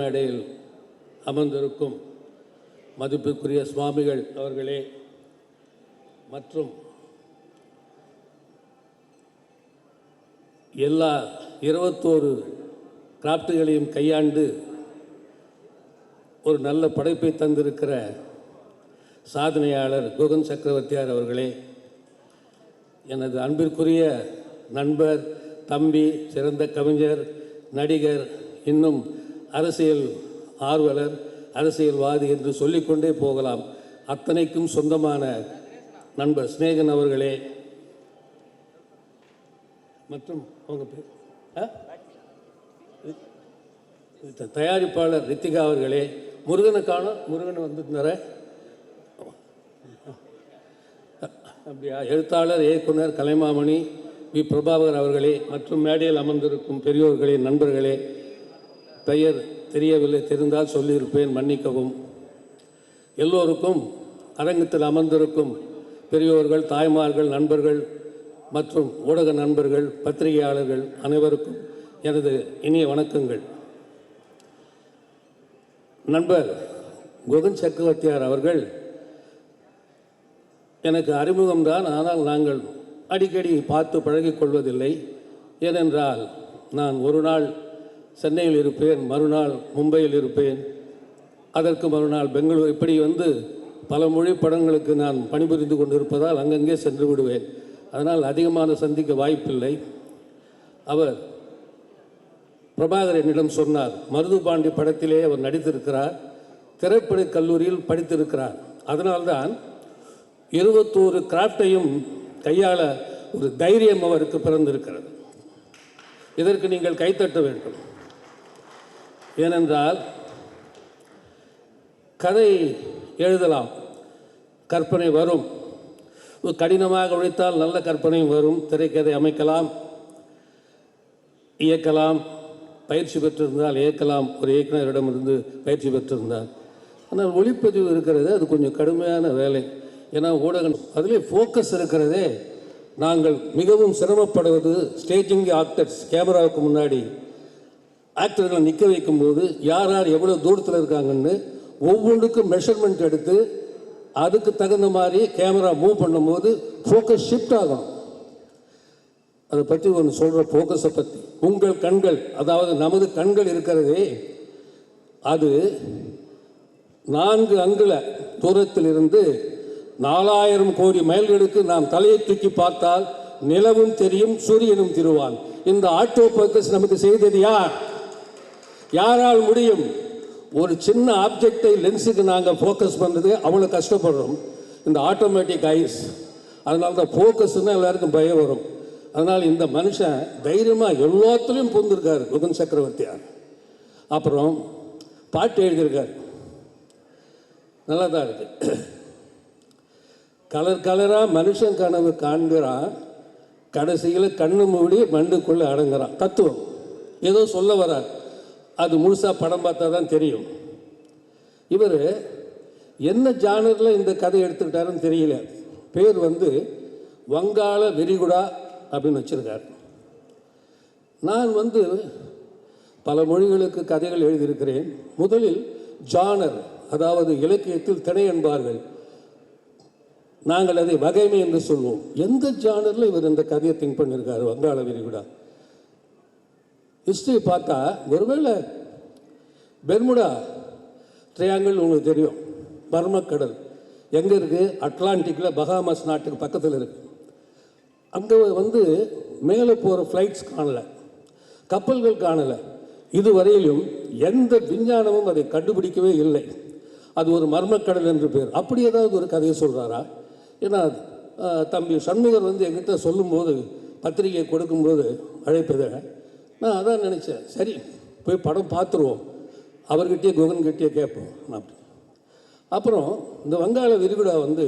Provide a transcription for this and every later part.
மேடையில் அமர்ந்திருக்கும் மதிப்புக்குரிய சுவாமிகள் அவர்களே மற்றும் எல்லா 21 கிராஃப்ட்டுகளையும் கையாண்டு ஒரு நல்ல படைப்பை தந்திருக்கிற சாதனையாளர் குகன் சக்கரவர்த்தியார் அவர்களே, எனது அன்பிற்குரிய நண்பர், தம்பி, சிறந்த கவிஞர், நடிகர், இன்னும் அரசியல் ஆர்வலர், அரசியல்வாதி என்று சொல்லிக்கொண்டே போகலாம், அத்தனைக்கும் சொந்தமான நண்பர் ஸ்நேகன் அவர்களே மற்றும் அவங்க பேர் தயாரிப்பாளர் ரித்திகா அவர்களே, முருகனுக்கான முருகன் வந்துருந்தார அப்படியா, எழுத்தாளர், இயக்குனர், கலைமாமணி வி பிரபாகர் அவர்களே மற்றும் மேடையில் அமர்ந்திருக்கும் பெரியோர்களே, நண்பர்களே, பெயர் தெரியவில்லை, தெரிந்தால் சொல்லியிருப்பேன், மன்னிக்கவும். எல்லோருக்கும், அரங்கத்தில் அமர்ந்திருக்கும் பெரியோர்கள், தாய்மார்கள், நண்பர்கள் மற்றும் ஊடக நண்பர்கள், பத்திரிகையாளர்கள் அனைவருக்கும் எனது இனிய வணக்கங்கள். நண்பர் குகன் சக்கரவர்த்தியார் அவர்கள் எனக்கு அறிமுகம்தான், ஆனால் நாங்கள் அடிக்கடி பார்த்து பழகிக் கொள்வதில்லை. ஏனென்றால் நான் ஒரு நாள் சென்னையில் இருப்பேன், மறுநாள் மும்பையில் இருப்பேன், அதற்கு மறுநாள் பெங்களூர், இப்படி வந்து பல மொழி படங்களுக்கு நான் பணிபுரிந்து கொண்டிருப்பதால் அங்கங்கே சென்று விடுவேன். அதனால் அதிகமான சந்திக்க வாய்ப்பில்லை. அவர் பிரபாகர் என்னிடம் சொன்னார், மருதுபாண்டி படத்திலே அவர் நடித்திருக்கிறார், திரைப்படக் கல்லூரியில் படித்திருக்கிறார், அதனால்தான் 21 கிராஃப்டையும் கையாள ஒரு தைரியம் அவருக்கு பிறந்திருக்கிறது. இதற்கு நீங்கள் கைத்தட்ட வேண்டும். ஏனென்றால் கதை எழுதலாம், கற்பனை வரும், கடினமாக உழைத்தால் நல்ல கற்பனையும் வரும், திரைக்கதை அமைக்கலாம், இயக்கலாம், பயிற்சி பெற்றிருந்தால் இயக்கலாம், ஒரு இயக்குனரிடமிருந்து பயிற்சி பெற்றிருந்தால். ஆனால் ஒளிப்பதிவு இருக்கிறது, அது கொஞ்சம் கடுமையான வேலை. ஏன்னா ஊடகம் அதிலே ஃபோக்கஸ் இருக்கிறதே. நாங்கள் மிகவும் சிரமப்படுவது ஸ்டேஜிங் ஆக்டர்ஸ், கேமராவுக்கு முன்னாடி ஆக்டர்களை நிற்க வைக்கும்போது யார் யார் எவ்வளோ தூரத்தில் இருக்காங்கன்னு ஒவ்வொன்றுக்கும் மெஷர்மெண்ட் எடுத்து அதுக்கு தகுந்த மாதிரி கேமரா மூவ் பண்ணும்போது ஃபோக்கஸ் ஷிஃப்ட் ஆகணும். அதை பற்றி ஒன்று சொல்கிற, ஃபோக்கஸை பற்றி. உங்கள் கண்கள், அதாவது நமது கண்கள் இருக்கிறதே, அது 4 அங்குல தூரத்தில் இருந்து 4000 கோடி மைல்களுக்கு நாம் தலையை தூக்கி பார்த்தால் நிலவும் தெரியும், சூரியனும் திருவான். இந்த ஆட்டோ ஃபோக்கஸ் நமக்கு செய்தது யார்? யாரால் முடியும்? ஒரு சின்ன ஆப்ஜெக்டை லென்ஸுக்கு நாங்கள் ஃபோக்கஸ் பண்ணுறது அவ்வளோ கஷ்டப்படுறோம், இந்த ஆட்டோமேட்டிக் ஐஸ். அதனால தான் ஃபோக்கஸ்னால் எல்லாருக்கும் பயம் வரும். அதனால் இந்த மனுஷன் தைரியமாக எல்லாத்துலேயும் பூந்திருக்கார் குகன் சக்கரவர்த்தியார். அப்புறம் பாட்டு எழுதியிருக்கார், நல்லா தான் இருக்குது. கலர் கலராக மனுஷன் கனவு காண்கிறான், கடைசியில் கண்ணு மூடி மண்டுக்குள்ளே அடங்குறான். தத்துவம் ஏதோ சொல்ல வரார், அது முழுசாக படம் பார்த்தா தான் தெரியும். இவர் என்ன ஜானரில் இந்த கதை எடுத்துக்கிட்டாருன்னு தெரியல. பேர் வந்து வங்காள விரிகுடா அப்படின்னு வச்சுருக்கார். நான் வந்து பல மொழிகளுக்கு கதைகள் எழுதியிருக்கிறேன். முதலில் ஜானர், அதாவது இலக்கியத்தில் திணை என்பார்கள், நாங்கள் அதை வகைமை என்று சொல்வோம். எந்த ஜானரில் இவர் இந்த கதையை திங்க் பண்ணியிருக்காரு, வங்காள விரிகுடா. ஹிஸ்ட்ரி பார்த்தா ஒருவேளை பெர்முடா ட்ரையாங்கிள் உங்களுக்கு தெரியும், பர்மக்கடல் எங்கே இருக்குது? அட்லாண்டிக்கில், பஹாமஸ் நாட்டுக்கு பக்கத்தில் இருக்குது. அங்கே வந்து மேலே போகிற ஃப்ளைட்ஸ் காணலை, கப்பல்கள் காணலை. இதுவரையிலும் எந்த விஞ்ஞானமும் அதை கண்டுபிடிக்கவே இல்லை. அது ஒரு மர்மக்கடல் என்று பேர். அப்படி ஏதாவது ஒரு கதையை சொல்கிறாரா? ஏன்னா தம்பி சண்முகர் வந்து என்கிட்ட சொல்லும்போது, பத்திரிகை கொடுக்கும்போது அழைப்பதை, நான் அதான் நினச்சேன், சரி போய் படம் பார்த்துருவோம், அவர்கிட்டயே குகன்கிட்டயே கேட்போம். அப்புறம் இந்த வங்காள விரிகுடா வந்து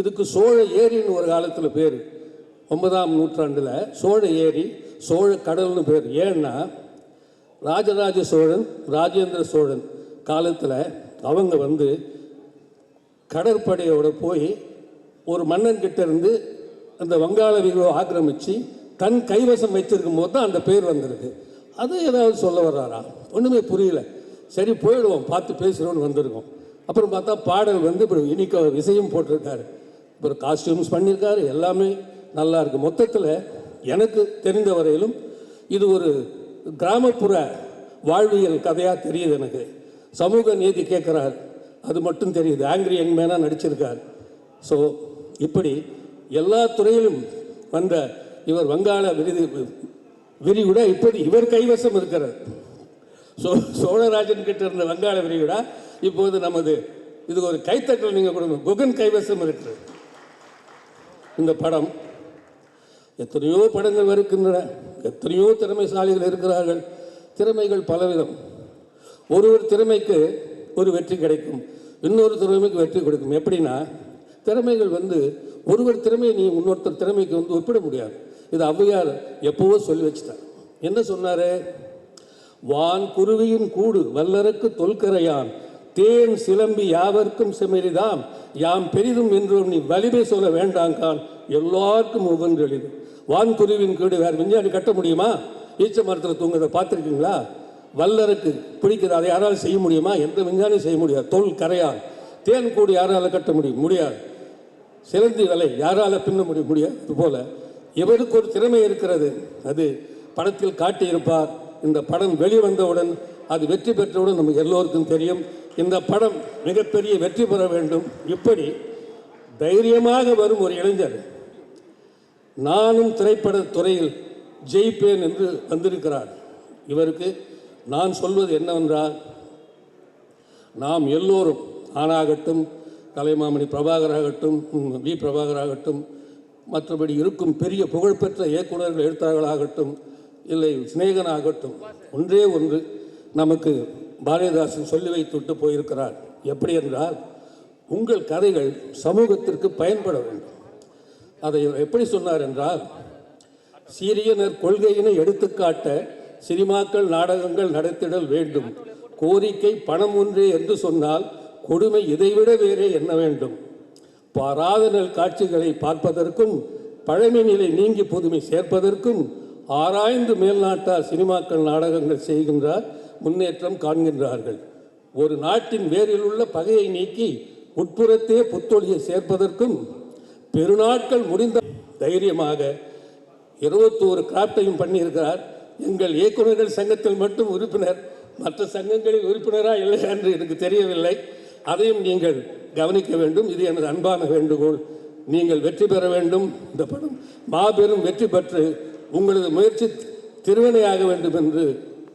இதுக்கு சோழ ஏரின்னு ஒரு காலத்தில் பேர். 9ஆம் நூற்றாண்டில் சோழ ஏரி, சோழ கடல்னு பேர். ஏன்னா ராஜராஜ சோழன், ராஜேந்திர சோழன் காலத்தில் அவங்க வந்து கடற்படையோடு போய் ஒரு மன்னன்கிட்ட இருந்து அந்த வங்காள விரிகுடாவை ஆக்கிரமித்து தன் கைவசம் வைத்திருக்கும் போது தான் அந்த பேர் வந்திருக்கு. அது ஏதாவது சொல்ல வர்றாரா? ஒன்றுமே புரியல. சரி போயிடுவோம் பார்த்து பேசுகிறோன்னு வந்திருக்கோம். அப்புறம் பார்த்தா பாடல் வந்து இப்போ இனிக்க இசையும் போட்டிருக்காரு, அப்புறம் காஸ்டியூம்ஸ் பண்ணியிருக்காரு, எல்லாமே நல்லா இருக்குது. மொத்தத்தில் எனக்கு தெரிந்த வரையிலும் இது ஒரு கிராமப்புற வாழ்வியல் கதையாக தெரியுது. எனக்கு சமூக நீதி கேட்குறார், அது மட்டும் தெரியுது. ஆங்கிரி யங் மேனாக நடிச்சிருக்கார். ஸோ இப்படி எல்லா துறையிலும் வந்த இவர் வங்காள விரிகுடா இப்போது இவர் கைவசம் இருக்கிறார். சோழராஜன் கிட்ட இருந்த வங்காள விரிகுடா இப்போது நமது, இது ஒரு கைத்தட்டல் நீங்கள் கொடுங்க, குகன் கைவசம் இருக்கிறது. இந்த படம் எத்தனையோ படங்கள் வருகின்றன, எத்தனையோ திறமைசாலிகள் இருக்கிறார்கள். திறமைகள் பலவிதம். ஒருவர் திறமைக்கு ஒரு வெற்றி கிடைக்கும், இன்னொரு திறமைக்கு வெற்றி கொடுக்கும். எப்படின்னா திறமைகள் வந்து ஒருவர் திறமையை நீ இன்னொருத்தர் திறமைக்கு வந்து ஒப்பிட முடியாது. இது ஔவையார் எப்போவோ சொல்லி வச்சுட்டார். என்ன சொன்னார்? வான் குருவியின் கூடு வல்லருக்கு தொல்கரையான் தேன் சிலம்பி யாவர்க்கும் செமரிதாம் யாம் பெரிதும் என்றும் நீ வலிமை சொல்ல வேண்டாங்கான் எல்லாருக்கும் ஒவ்வொன்று எளிது. வான்குருவின் கூடு வேறு விஞ்ஞானி கட்ட முடியுமா? ஈச்ச மரத்தில் தூங்குறதை பார்த்துருக்கீங்களா? வல்லருக்கு பிடிக்கிற அதை யாராலும் செய்ய முடியுமா? எந்த விஞ்ஞானியும் செய்ய முடியாது. தொல் கரையான் தேன் கூடு யாரால் கட்ட முடியாது. சிலந்தி வலை யாரால் பின்ன முடியாது. அதுபோல் இவருக்கு ஒரு திறமை இருக்கிறது, அது படத்தில் காட்டியிருப்பார். இந்த படம் வெளிவந்தவுடன், அது வெற்றி பெற்றவுடன் நமக்கு எல்லோருக்கும் தெரியும். இந்த படம் மிகப்பெரிய வெற்றி பெற வேண்டும். இப்படி தைரியமாக வரும் ஒரு இளைஞர் நானும் திரைப்பட துறையில் ஜெயிப்பேன் என்று வந்திருக்கிறார். இவருக்கு நான் சொல்வது என்னவென்றால், நாம் எல்லோரும் ஆனாகட்டும், கலைமாமணி பிரபாகர் ஆகட்டும், வி பிரபாகர் ஆகட்டும், மற்றபடி இருக்கும் பெரிய புகழ்பெற்ற இயக்குநர்கள் எழுத்தாளர்களாகட்டும், இல்லை சிநேகன் ஆகட்டும், ஒன்றே ஒன்று நமக்கு பாரதிதாசன் சொல்லி வைத்துவிட்டு போயிருக்கிறார். எப்படி என்றால், உங்கள் கதைகள் சமூகத்திற்கு பயன்பட வேண்டும். அதை எப்படி சொன்னார் என்றால், சீரியனர் கொள்கையினை எடுத்துக்காட்ட சினிமாக்கள் நாடகங்கள் நடத்திடல் வேண்டும். கோரிக்கை பணம் ஒன்றே என்று சொன்னால் கொடுமை இதைவிட வேறே என்ன வேண்டும்? பாராத நல் காட்சிகளை பார்ப்பதற்கும் பழமை நிலை நீங்கி புதுமை சேர்ப்பதற்கும் ஆராய்ந்து மேல்நாட்டார் சினிமாக்கள் நாடகங்கள் செய்கின்றார், முன்னேற்றம் காண்கின்றார்கள். ஒரு நாட்டின் வேரில் உள்ள பகையை நீக்கி உட்புறத்தே புத்தொழியை சேர்ப்பதற்கும் பெருநாட்கள் முடிந்த தைரியமாக 21 கிராப்டையும் பண்ணியிருக்கிறார். எங்கள் இயக்குநர்கள் சங்கத்தில் மட்டும் உறுப்பினர், மற்ற சங்கங்களில் உறுப்பினராக இல்லை என்று எனக்கு தெரியவில்லை. அதையும் நீங்கள் கவனிக்க வேண்டும். இது எனது அன்பான வேண்டுகோள். நீங்கள் வெற்றி பெற வேண்டும். இந்த படம் மாபெரும் வெற்றி பெற்று உங்களது முயற்சி திருவினையாக வேண்டும் என்று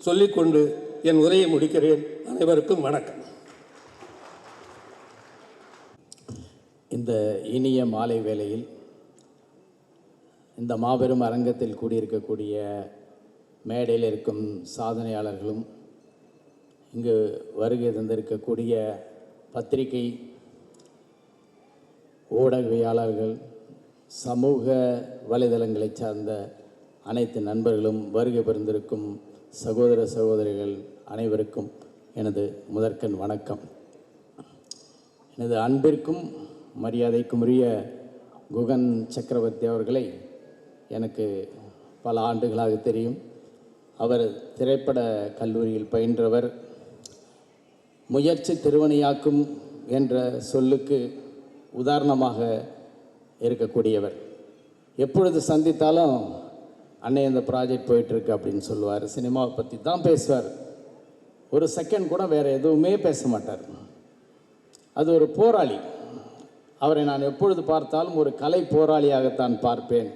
சொல்லிக்கொண்டு என் உரையை முடிக்கிறேன். அனைவருக்கும் வணக்கம். இந்த இனிய மாலை வேளையில் இந்த மாபெரும் அரங்கத்தில் கூடியிருக்கக்கூடிய மேடையில் இருக்கும் சாதனையாளர்களும், இங்கு வருகை தந்திருக்கக்கூடிய பத்திரிகை ஊடகவியலாளர்கள், சமூக வலைதளங்களை சார்ந்த அனைத்து நண்பர்களும், வருகை புரிந்திருக்கும் சகோதர சகோதரிகள் அனைவருக்கும் எனது முதற்கண் வணக்கம். எனது அன்பிற்கும் மரியாதைக்கும் உரிய குகன் சக்கரவர்த்தி அவர்களை எனக்கு பல ஆண்டுகளாக தெரியும். அவர் திரைப்பட கல்லூரியில் பயின்றவர். முயற்சி திருவினையாக்கும் என்ற சொல்லுக்கு உதாரணமாக இருக்கக்கூடியவர். எப்பொழுது சந்தித்தாலும் அன்னை இந்த ப்ராஜெக்ட் போயிட்டுருக்கு அப்படின்னு சொல்லுவார். சினிமாவை பற்றி தான் பேசுவார். ஒரு செகண்ட் கூட வேறு எதுவுமே பேச மாட்டார். அது ஒரு போராளி. அவரை நான் எப்பொழுது பார்த்தாலும் ஒரு கலை போராளியாகத்தான் பார்ப்பேன்.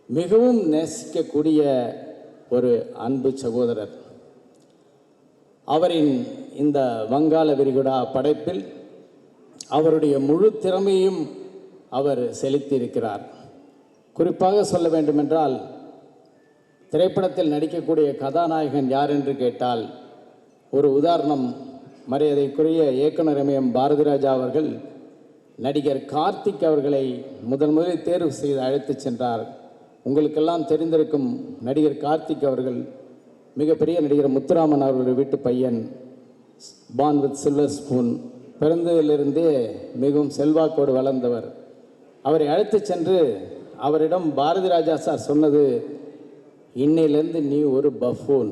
மிகவும் நேசிக்கக்கூடிய ஒரு அன்பு சகோதரர். அவரின் இந்த வங்காள விரிகுடா படைப்பில் அவருடைய முழு திறமையும் அவர் செலுத்தியிருக்கிறார். குறிப்பாக சொல்ல வேண்டுமென்றால், திரைப்படத்தில் நடிக்கக்கூடிய கதாநாயகன் யார் என்று கேட்டால், ஒரு உதாரணம், மரியாதைக்குரிய இயக்குனர் எம் பாரதிராஜா அவர்கள் நடிகர் கார்த்திக் அவர்களை முதலில் தேர்வு செய்து அழைத்து சென்றார். உங்களுக்கெல்லாம் தெரிந்திருக்கும் நடிகர் கார்த்திக் அவர்கள் மிகப்பெரிய நடிகர் முத்துராமன் அவர்களுடைய வீட்டு பையன், பார்ன் வித் சில்வர் ஸ்பூன், பிறந்ததிலிருந்தே மிகவும் செல்வாக்கோடு வளர்ந்தவர். அவரை அழைத்து சென்று அவரிடம் பாரதிராஜா சார் சொன்னது, இன்னையிலேருந்து நீ ஒரு பஃபூன்,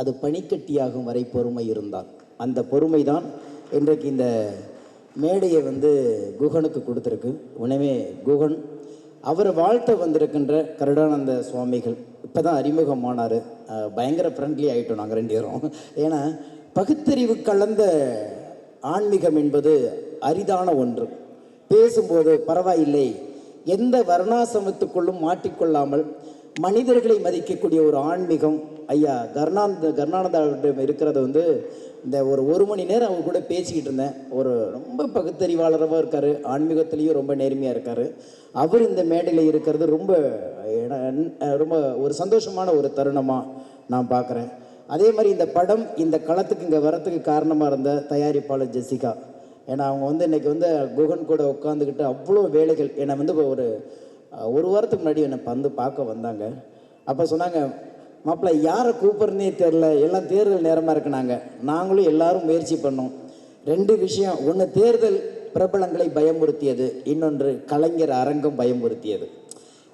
அது பனிக்கட்டியாகும் வரை பொறுமை இருந்தால். அந்த பொறுமை தான் இன்றைக்கு இந்த மேடையை வந்து குகனுக்கு கொடுத்துருக்கு. உடனே குகன் அவரை வாழ்த்த வந்திருக்கின்ற கருடானந்த சுவாமிகள் இப்போ தான் அறிமுகமானார். பயங்கர ஃப்ரெண்ட்லி ஆகிட்டோம் நாங்கள் 2 பேரும். ஏன்னா பகுத்தறிவு கலந்த ஆன்மீகம் என்பது அரிதான ஒன்று. பேசும்போது பரவாயில்லை, எந்த வர்ணாசிரமத்துக்குள்ளும் மாட்டிக்கொள்ளாமல் மனிதர்களை மதிக்கக்கூடிய ஒரு ஆன்மீகம் ஐயா கருணானந்தாவிடம் இருக்கிறது வந்து இந்த ஒரு மணி நேரம் அவர் கூட பேசிக்கிட்டு இருந்தேன். ஒரு ரொம்ப பகுத்தறிவாளராக இருக்கார், ஆன்மீகத்திலையும் ரொம்ப நேர்மையாக இருக்கார். அவர் இந்த மேடையில் இருக்கிறது ரொம்ப ரொம்ப ஒரு சந்தோஷமான ஒரு தருணமாக நான் பார்க்குறேன். அதே மாதிரி இந்த படம் இந்த களத்துக்கு இங்கே வரத்துக்கு காரணமாக இருந்த தயாரிப்பாளர் ஜெசிகா. ஏன்னா அவங்க வந்து இன்றைக்கி வந்து குகன் கூட உட்காந்துக்கிட்டு அவ்வளோ வேலைகள். என்னை வந்து ஒரு வாரத்துக்கு முன்னாடி என்னை வந்து பார்க்க வந்தாங்க. அப்போ சொன்னாங்க, மாப்பிள்ளை யாரை கூப்பிட்றனே தெரில, எல்லாம் தேர்தல் நேரமாக இருக்குனாங்க. நாங்களும் எல்லாரும் முயற்சி பண்ணோம். 2 விஷயம், ஒன்று தேர்தல் பிரபலங்களை பயமுறுத்தியது, இன்னொன்று கலைஞர் அரங்கம் பயமுறுத்தியது.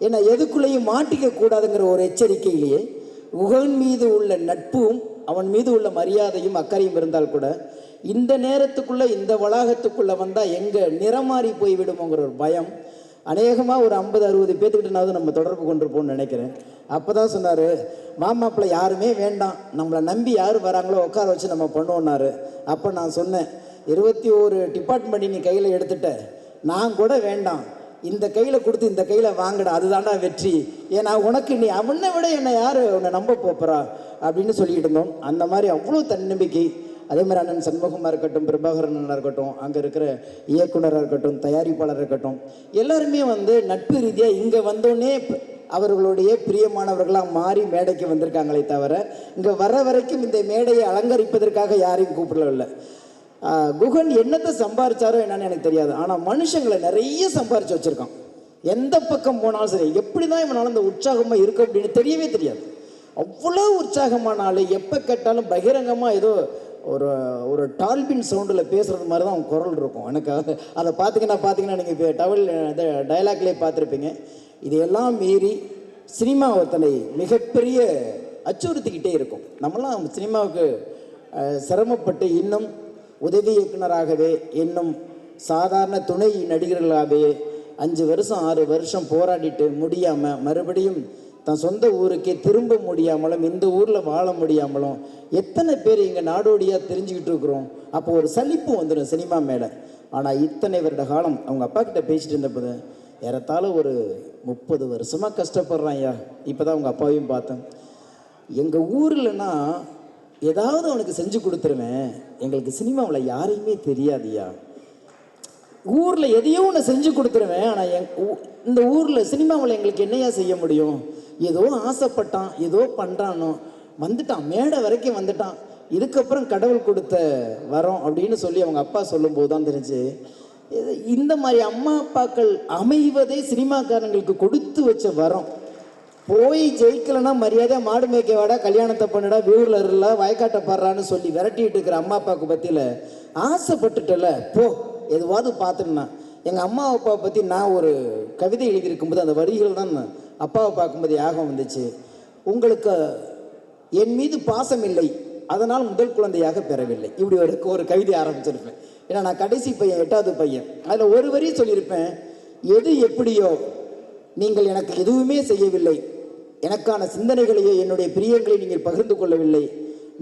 ஏன்னா எதுக்குள்ளேயும் மாட்டிக்க கூடாதுங்கிற ஒரு எச்சரிக்கையிலேயே குகன் மீது உள்ள நட்பும் அவன் மீது உள்ள மரியாதையும் அக்கறையும் இருந்தால் கூட இந்த நேரத்துக்குள்ளே இந்த வளாகத்துக்குள்ளே வந்தால் எங்கே நிறமாறி போய்விடுமோங்கிற ஒரு பயம் அநேகமாக ஒரு 50-60 பேர்த்துக்கிட்டனாவது நம்ம தொடர்பு கொண்டிருப்போம்னு நினைக்கிறேன். அப்போ தான் சொன்னார், மாமாப்பிள்ளை யாருமே வேண்டாம், நம்மளை நம்பி யார் வராங்களோ உட்கார வச்சு நம்ம பண்ணுவோன்னாரு. அப்போ நான் சொன்னேன், 21 டிபார்ட்மெண்ட் நீ கையில் எடுத்துட்ட, நான் கூட வேண்டாம், இந்த கையில் கொடுத்து இந்த கையில் வாங்கடா, அதுதான்டா வெற்றி. ஏன்னா உனக்கு நீ அவனை விட என்னை யார் உன்னை நம்ப போகிறா அப்படின்னு சொல்லிட்டு இருந்தோம். அந்த மாதிரி அவ்வளோ தன்னம்பிக்கை. அதே மாதிரி அண்ணன் சண்முகமாக இருக்கட்டும், பிரபாகரனாக இருக்கட்டும், அங்கே இருக்கிற இயக்குனராக இருக்கட்டும், தயாரிப்பாளராக இருக்கட்டும், எல்லாருமே வந்து நட்பு ரீதியாக இங்கே வந்தோடனே அவர்களுடைய பிரியமானவர்களாக மாறி மேடைக்கு வந்திருக்காங்களே தவிர இங்கே வர வரைக்கும் இந்த மேடையை அலங்கரிப்பதற்காக யாரையும் கூப்பிடவில்லை. குகன் என்னத்தை சம்பாரிச்சாரோ என்னன்னு எனக்கு தெரியாது, ஆனால் மனுஷங்களை நிறைய சம்பாரித்து வச்சுருக்கான். எந்த பக்கம் போனாலும் சரி, எப்படி தான் இவனால் அந்த உற்சாகமாக இருக்கும் அப்படின்னு தெரியவே தெரியாது. அவ்வளோ உற்சாகமான ஆள். எப்போ கேட்டாலும் பகிரங்கமாக ஏதோ ஒரு டால்பின் சவுண்டில் பேசுகிறது மாதிரி தான் அவன் குரல் இருக்கும். எனக்கு அதை பார்த்தீங்கன்னா நீங்கள் இப்போ டவல் டயலாக்லேயே பார்த்துருப்பீங்க. இதையெல்லாம் மீறி சினிமா ஒருத்தனை மிகப்பெரிய அச்சுறுத்திக்கிட்டே இருக்கும். நம்மளாம் சினிமாவுக்கு சிரமப்பட்டு இன்னும் உதவி இயக்குனராகவே, இன்னும் சாதாரண துணை நடிகர்களாகவே 5 வருஷம் 6 வருஷம் போராடிட்டு முடியாமல் மறுபடியும் தன் சொந்த ஊருக்கே திரும்ப முடியாமலும் இந்த ஊரில் வாழ முடியாமலும் எத்தனை பேர் இங்கே நாடோடியாக தெரிஞ்சுக்கிட்டு இருக்கிறோம். அப்போ ஒரு சலிப்பு வந்துடும் சினிமா மேலே. ஆனால் இத்தனை வருட காலம் அவங்க அப்பா கிட்ட பேசிட்டு இருந்தபோது ஏறத்தாழ ஒரு 30 வருஷமாக கஷ்டப்படுறான் ஐயா. இப்போ தான் அவங்க அப்பாவையும் பார்த்தேன். எங்கள் ஊர்லன்னா ஏதாவது அவனுக்கு செஞ்சு கொடுத்துருவேன், எங்களுக்கு சினிமாவில் யாரையுமே தெரியாதுயா. ஊரில் எதையோ ஒன்று செஞ்சு கொடுத்துருவேன், ஆனால் இந்த ஊரில் சினிமாவில் எங்களுக்கு என்னையா செய்ய முடியும்? ஏதோ ஆசைப்பட்டான், ஏதோ பண்ணுறானோ, வந்துட்டான், மேடை வரைக்கும் வந்துட்டான், இதுக்கப்புறம் கடவுள் கொடுத்த வரோம் அப்படின்னு சொல்லி அவங்க அப்பா சொல்லும்போது தான் தெரிஞ்சு இந்த மாதிரி அம்மா அப்பாக்கள் அமைவதே சினிமாக்காரங்களுக்கு கொடுத்து வச்ச வரம். போய் ஜெயிக்கலைன்னா மரியாதையாக மாடு மேய்க்க வாடா, கல்யாணத்தை பண்ணுடா, வீரில் இருல, வயக்காட்டை பாடுறான்னு சொல்லி விரட்டிட்டு இருக்கிற அம்மா அப்பாவுக்கு பற்றியில் ஆசைப்பட்டுட்டல போ எதுவாவது பார்த்துன்னா. எங்கள் அம்மா அப்பாவை பற்றி நான் ஒரு கவிதை எழுதியிருக்கும்போது அந்த வரிகள் தான் அப்பாவை பார்க்கும்போது யாகம் வந்துச்சு. உங்களுக்கு என் மீது பாசம் இல்லை, அதனால் முதல் குழந்தையாக பெறவில்லை. இப்படி ஒரு கவிதை ஆரம்பிச்சிருப்பேன். ஏன்னா நான் கடைசி பையன், 8வது பையன். அதில் ஒரு வரி சொல்லியிருப்பேன், எது எப்படியோ நீங்கள் எனக்கு எதுவுமே செய்யவில்லை, எனக்கான சிந்தனைகளையோ என்னுடைய பிரியங்களை நீங்கள் பகிர்ந்து கொள்ளவில்லை,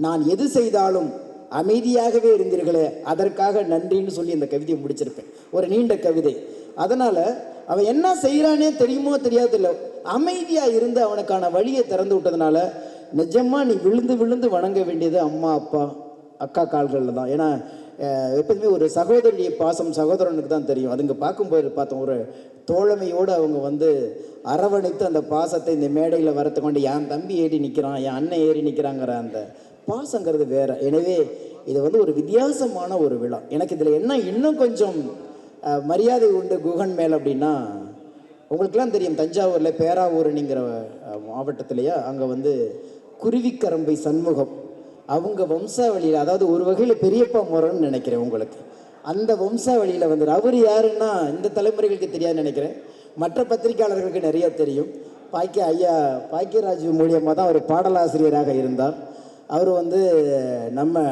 நான் எது செய்தாலும் அமைதியாகவே இருந்தீர்களே, அதற்காக நன்றின்னு சொல்லி இந்த கவிதையை முடிச்சிருப்பேன். ஒரு நீண்ட கவிதை. அதனால் அவன் என்ன செய்கிறானே தெரியுமோ தெரியாதில்லை, அமைதியாக இருந்து அவனுக்கான வழியை திறந்து விட்டதுனால நிஜமாக நீ விழுந்து விழுந்து வணங்க வேண்டியது அம்மா அப்பா அக்கா கால்களில் தான். ஏன்னா எப்போதுமே ஒரு சகோதரியை பாசம் சகோதரனுக்கு தான் தெரியும். அதுங்க பார்க்கும்போது பார்த்தோம், ஒரு தோழமையோடு அவங்க அரவணைத்து அந்த பாசத்தை இந்த மேடையில் வரத்துக்கொண்டு என் தம்பி ஏறி நிற்கிறான், என் அண்ணன் ஏறி நிற்கிறாங்கிற அந்த பாசங்கிறது வேறு. எனவே இது ஒரு வித்தியாசமான ஒரு விழா. எனக்கு இதில் என்ன இன்னும் கொஞ்சம் மரியாதை உண்டு குகன் மேல் அப்படின்னா, உங்களுக்கெல்லாம் தெரியும் தஞ்சாவூரில் பேராவூரணிங்கிற மாவட்டத்திலேயே அங்கே குருவிக்கரம்பை சண்முகம் அவங்க வம்சாவளியில், அதாவது ஒரு வகையில் பெரியப்பா முறைன்னு நினைக்கிறேன் உங்களுக்கு, அந்த வம்சாவளியில் அவர் யாருன்னா இந்த தலைமுறைகளுக்கு தெரியாதுன்னு நினைக்கிறேன், மற்ற பத்திரிகையாளர்களுக்கு நிறைய தெரியும். ஐயா பாக்கியராஜ் மூலியமாக தான் ஒரு பாடலாசிரியராக இருந்தார். அவர் வந்து நம்ம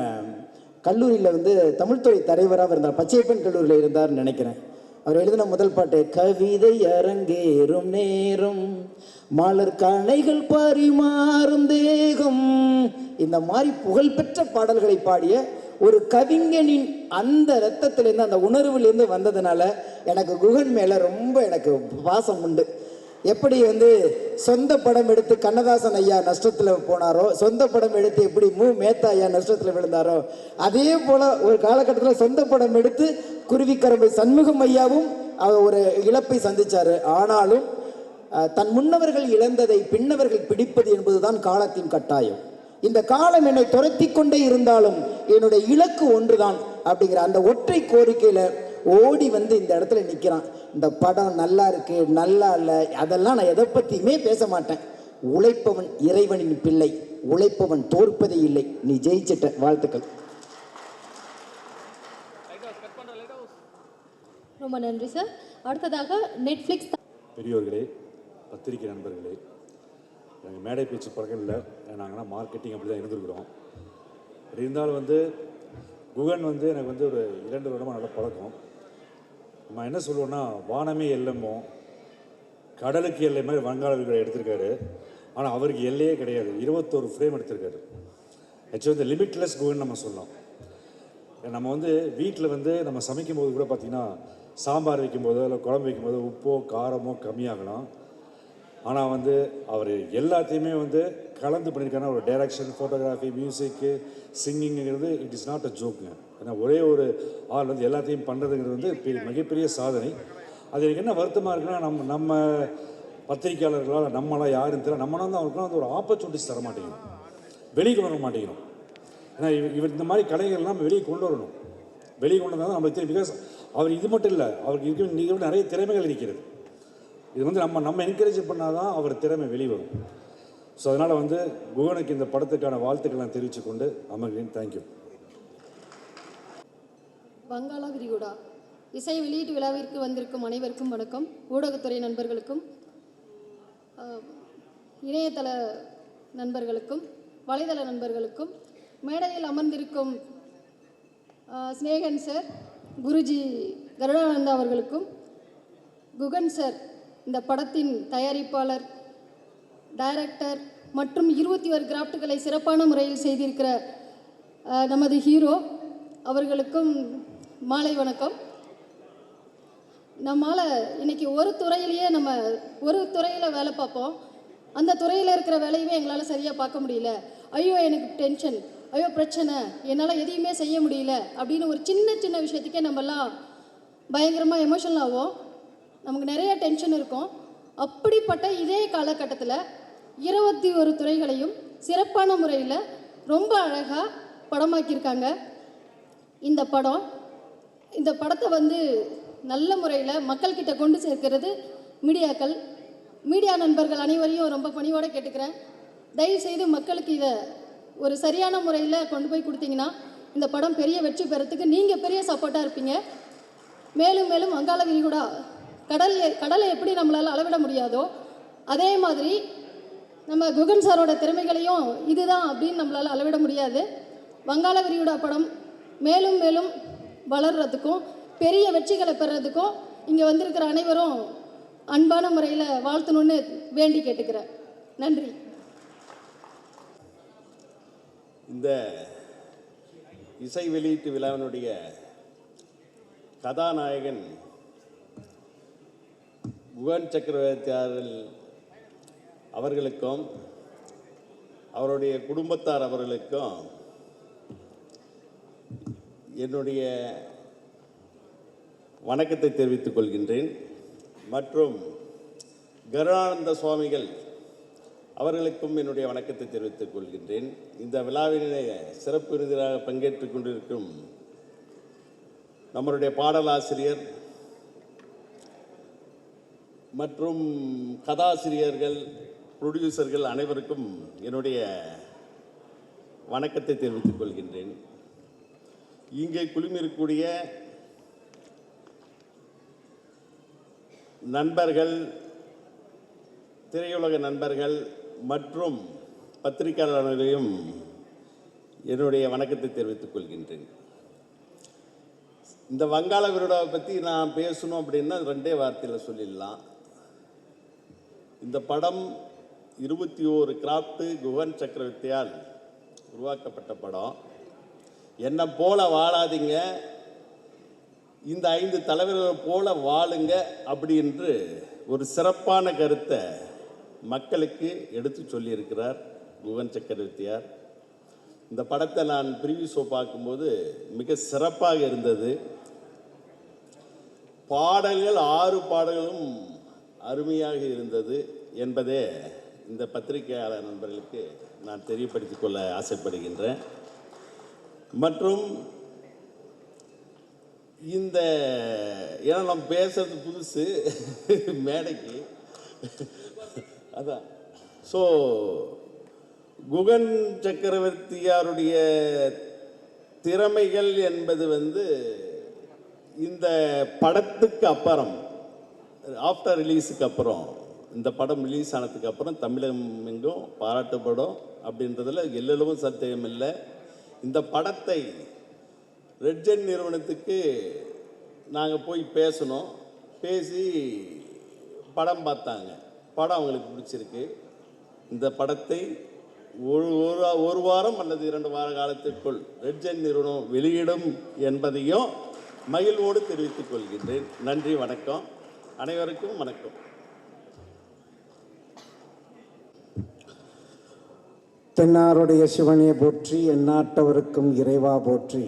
கல்லூரியில் வந்து தமிழ்துறை தலைவராக இருந்தார், பச்சையப்பன் கல்லூரியில் இருந்தார்னு நினைக்கிறேன். அவர் எழுதின முதல் பாட்டு, கவிதை அரங்கேறும் நேரம் மலர் கணைகள் பரிமாறும் தேகம், இந்த மாதிரி புகழ்பெற்ற பாடல்களை பாடிய ஒரு கவிஞனின் அந்த ரத்தத்திலேருந்து அந்த உணர்விலேருந்து வந்ததுனால எனக்கு குகன் மேலே ரொம்ப எனக்கு பாசம் உண்டு. எப்படி வந்து சொந்த படம் எடுத்து கண்ணதாசன் ஐயா நஷ்டத்தில் போனாரோ, சொந்த படம் எடுத்து எப்படி மேத்தா ஐயா நஷ்டத்தில் விழுந்தாரோ, அதே போல் ஒரு காலகட்டத்தில் சொந்த படம் எடுத்து குருவிக்கரம்பை சண்முகம் ஐயாவும் ஒரு இழப்பை சந்தித்தார். ஆனாலும் தன் முன்னவர்கள் இழந்ததை பின்னவர்கள் பிடிப்பது என்பதுதான் காலத்தின் கட்டாயம். இந்த காலம் என்னை துரத்தி கொண்டே இருந்தாலும் என்னுடைய இலக்கு ஒன்றுதான் அப்படிங்கிற அந்த ஒற்றை கோரிக்கையில் ஓடி வந்து இந்த இடத்துல நிற்கிறான். இந்த படம் நல்லா இருக்கு, நல்லா இல்லை, அதெல்லாம் நான் எதை பற்றியுமே பேச மாட்டேன். உழைப்பவன் இறைவனின் பிள்ளை, உழைப்பவன் தோற்பதே இல்லை. நீ ஜெயிச்சிட்ட, வாழ்த்துக்கள். ரொம்ப நன்றி சார். அடுத்ததாக நெட்ஃப்ளிக்ஸ். பெரியோர்களே, பத்திரிகை நண்பர்களே, எனக்கு மேடை பேச்சு பழக்கம் இல்லை. நாங்கள்னா மார்க்கெட்டிங் அப்படி தான் இருந்திருக்கிறோம். அப்படி இருந்தாலும் வந்து குகன் வந்து எனக்கு வந்து ஒரு 2 வருடமாக நல்ல பழக்கம். நம்ம என்ன சொல்லுவோன்னா, வானமே எல்லமோ கடலுக்கு எல்லை மாதிரி வங்காள விரிகுடா எடுத்திருக்காரு. ஆனால் அவருக்கு எல்லையே கிடையாது, 21 ஃப்ரேம் எடுத்திருக்காரு. ஆக்சுவலி வந்து லிமிட்லெஸ் குகன் நம்ம சொல்லலாம். நம்ம வந்து வீட்டில் வந்து நம்ம சமைக்கும் போது கூட பார்த்திங்கன்னா, சாம்பார் வைக்கும்போதோ இல்லை குழம்பு வைக்கும்போதோ உப்போ காரமோ கம்மியாகலாம். ஆனால் வந்து அவர் எல்லாத்தையுமே வந்து கலந்து பண்ணியிருக்காருன்னா, ஒரு டைரக்ஷன், ஃபோட்டோகிராஃபி, மியூசிக்கு, சிங்கிங்கிறது இட் இஸ் நாட் அ ஜோக்குங்க. ஏன்னா ஒரே ஒரு ஆள் வந்து எல்லாத்தையும் பண்ணுறதுங்கிறது வந்து மிகப்பெரிய சாதனை. அது எனக்கு என்ன வருத்தமாக இருக்குன்னா, நம்ம பத்திரிக்கையாளர்களால் நம்மளாம் யாருன்னு தெரியல, நம்மளாம் வந்து அவருக்குலாம் வந்து ஒரு ஆப்பர்ச்சுனிட்டிஸ் தர மாட்டேங்கிறோம், வெளியே கொண்டு வர மாட்டேங்கிறோம். ஏன்னா இவர் இந்த மாதிரி கலைகள்லாம் நம்ம வெளியே கொண்டு வரணும். வெளியே கொண்டு வந்தால் தான் நம்மளுக்கு தெரியும். பிகாஸ் அவர் இது மட்டும் இல்லை, அவருக்கு இருக்க நிறைய திறமைகள் இருக்கிறது. இது வந்து நம்ம என்கரேஜ் பண்ணால் தான் அவர் திறமை வெளிவரும். ஸோ அதனால் வந்து குகனுக்கு இந்த படத்துக்கான வாழ்த்துக்கள்லாம் தெரிவித்து கொண்டு அமர்கிறேன். தேங்க்யூ. வங்காள விரிகுடா இசை வெளியீட்டு விழாவிற்கு வந்திருக்கும் அனைவருக்கும் வணக்கம். ஊடகத்துறை நண்பர்களுக்கும் இணையதள நண்பர்களுக்கும் வலைதள நண்பர்களுக்கும் மேடையில் அமர்ந்திருக்கும் ஸ்னேகன் சார், குருஜி கருடானந்தா அவர்களுக்கும், குகன் சார் இந்த படத்தின் தயாரிப்பாளர், டைரக்டர் மற்றும் 21 கிராஃப்ட்களை சிறப்பான முறையில் செய்திருக்கிற நமது ஹீரோ அவர்களுக்கும் மாலை வணக்கம். நம்மால் இன்றைக்கி ஒரு துறையில் வேலை பார்ப்போம். அந்த துறையில் இருக்கிற வேலையுமே எங்களால் சரியாக பார்க்க முடியல. ஐயோ எனக்கு டென்ஷன், ஐயோ பிரச்சனை, என்னால் எதையுமே செய்ய முடியல அப்படின்னு ஒரு சின்ன விஷயத்துக்கே நம்மலாம் பயங்கரமாக எமோஷனல் ஆகும். நமக்கு நிறைய டென்ஷன் இருக்கும். அப்படிப்பட்ட இதே காலகட்டத்தில் 21 துறைகளையும் சிறப்பான முறையில் ரொம்ப அழகாக படமாக்கியிருக்காங்க. இந்த படத்தை வந்து நல்ல முறையில் மக்கள்கிட்ட கொண்டு சேர்க்கிறது மீடியா நண்பர்கள் அனைவரையும் ரொம்ப பணிவோடு கேட்டுக்கிறேன். தயவுசெய்து மக்களுக்கு இதை ஒரு சரியான முறையில் கொண்டு போய் கொடுத்தீங்கன்னா இந்த படம் பெரிய வெற்றி பெறத்துக்கு நீங்கள் பெரிய சப்போர்ட்டாக இருப்பீங்க. மேலும் மேலும் வங்காள விரிகுடா கடலை எப்படி நம்மளால் அளவிட முடியாதோ அதே மாதிரி நம்ம குகன் சாரோட திறமைகளையும் இதுதான் அப்படின்னு நம்மளால் அளவிட முடியாது. வங்காள விரிகுடா படம் மேலும் மேலும் வளர்கிறதுக்கும் பெரிய வெற்றிகளை பெறதுக்கும் இங்கே வந்திருக்கிற அனைவரும் அன்பான முறையில் வாழ்த்தணும்னு வேண்டி கேட்டுக்கிறேன். நன்றி. இந்த இசை வெளியீட்டு விழாவினுடைய கதாநாயகன் குகன் சக்கரவர்த்தி அவர்களுக்கும் அவருடைய குடும்பத்தார் அவர்களுக்கும் என்னுடைய வணக்கத்தை தெரிவித்துக் கொள்கின்றேன். மற்றும் கருடானந்த சுவாமிகள் அவர்களுக்கும் என்னுடைய வணக்கத்தை தெரிவித்துக் கொள்கின்றேன். இந்த விழாவினை சிறப்பு விருந்தினராக பங்கேற்றுக் கொண்டிருக்கும் நம்மளுடைய பாடலாசிரியர் மற்றும் கதாசிரியர்கள், ப்ரொடியூசர்கள் அனைவருக்கும் என்னுடைய வணக்கத்தை தெரிவித்துக் கொள்கின்றேன். இங்கே குழுமியிருக்கக்கூடிய நண்பர்கள், திரையுலக நண்பர்கள் மற்றும் பத்திரிகையாளர்களையும் என்னுடைய வணக்கத்தை தெரிவித்துக் கொள்கின்றேன். இந்த வங்காள விரிகுடாவை பற்றி நான் பேசணும் அப்படின்னா 2 வார்த்தையில் சொல்லிடலாம். இந்த படம் 21 கிராஃப்ட் குகன் சக்கரவர்த்தியால் உருவாக்கப்பட்ட படம். என்னை போல வாழாதீங்க, இந்த 5 தலைவர்கள் போல வாழுங்க அப்படின்று ஒரு சிறப்பான கருத்தை மக்களுக்கு எடுத்து சொல்லியிருக்கிறார் குகன் சக்கரவர்த்தியார். இந்த படத்தை நான் ப்ரீவியூ ஷோ பார்க்கும்போது மிக சிறப்பாக இருந்தது. பாடல்கள் 6 பாடல்களும் அருமையாக இருந்தது என்பதே இந்த பத்திரிகையாளர் நண்பர்களுக்கு நான் தெரியப்படுத்திக் கொள்ள ஆசைப்படுகின்றேன். மற்றும் இந்த ஏன்னா நம்ம பேசுறது புதுசு மேடைக்கு, அதான். ஸோ குகன் சக்கரவர்த்தியாருடைய திறமைகள் என்பது இந்த படத்துக்கு அப்புறம், ஆஃப்டர் ரிலீஸுக்கு அப்புறம், இந்த படம் ரிலீஸ் ஆனதுக்கு அப்புறம் தமிழகம் எங்கும் பாராட்டப்படும் அப்படின்றதுல எல்லளவும் சந்தேகம் இல்லை. இந்த படத்தை ரெட் ஜெயின் நிறுவனத்துக்கு நாங்கள் போய் பேசணும். பேசி படம் பார்த்தாங்க. படம் அவங்களுக்கு பிடிச்சிருக்கு. இந்த படத்தை ஒரு வாரம் அல்லது 2 வார காலத்திற்குள் ரெட் ஜெயின் நிறுவனம் வெளியிடும் என்பதையும் மகிழ்வோடு தெரிவித்துக் கொள்கின்றேன். நன்றி, வணக்கம். அனைவருக்கும் வணக்கம். தென்னாருடைய சிவனே போற்றி, எந்நாட்டவருக்கும் இறைவா போற்றி,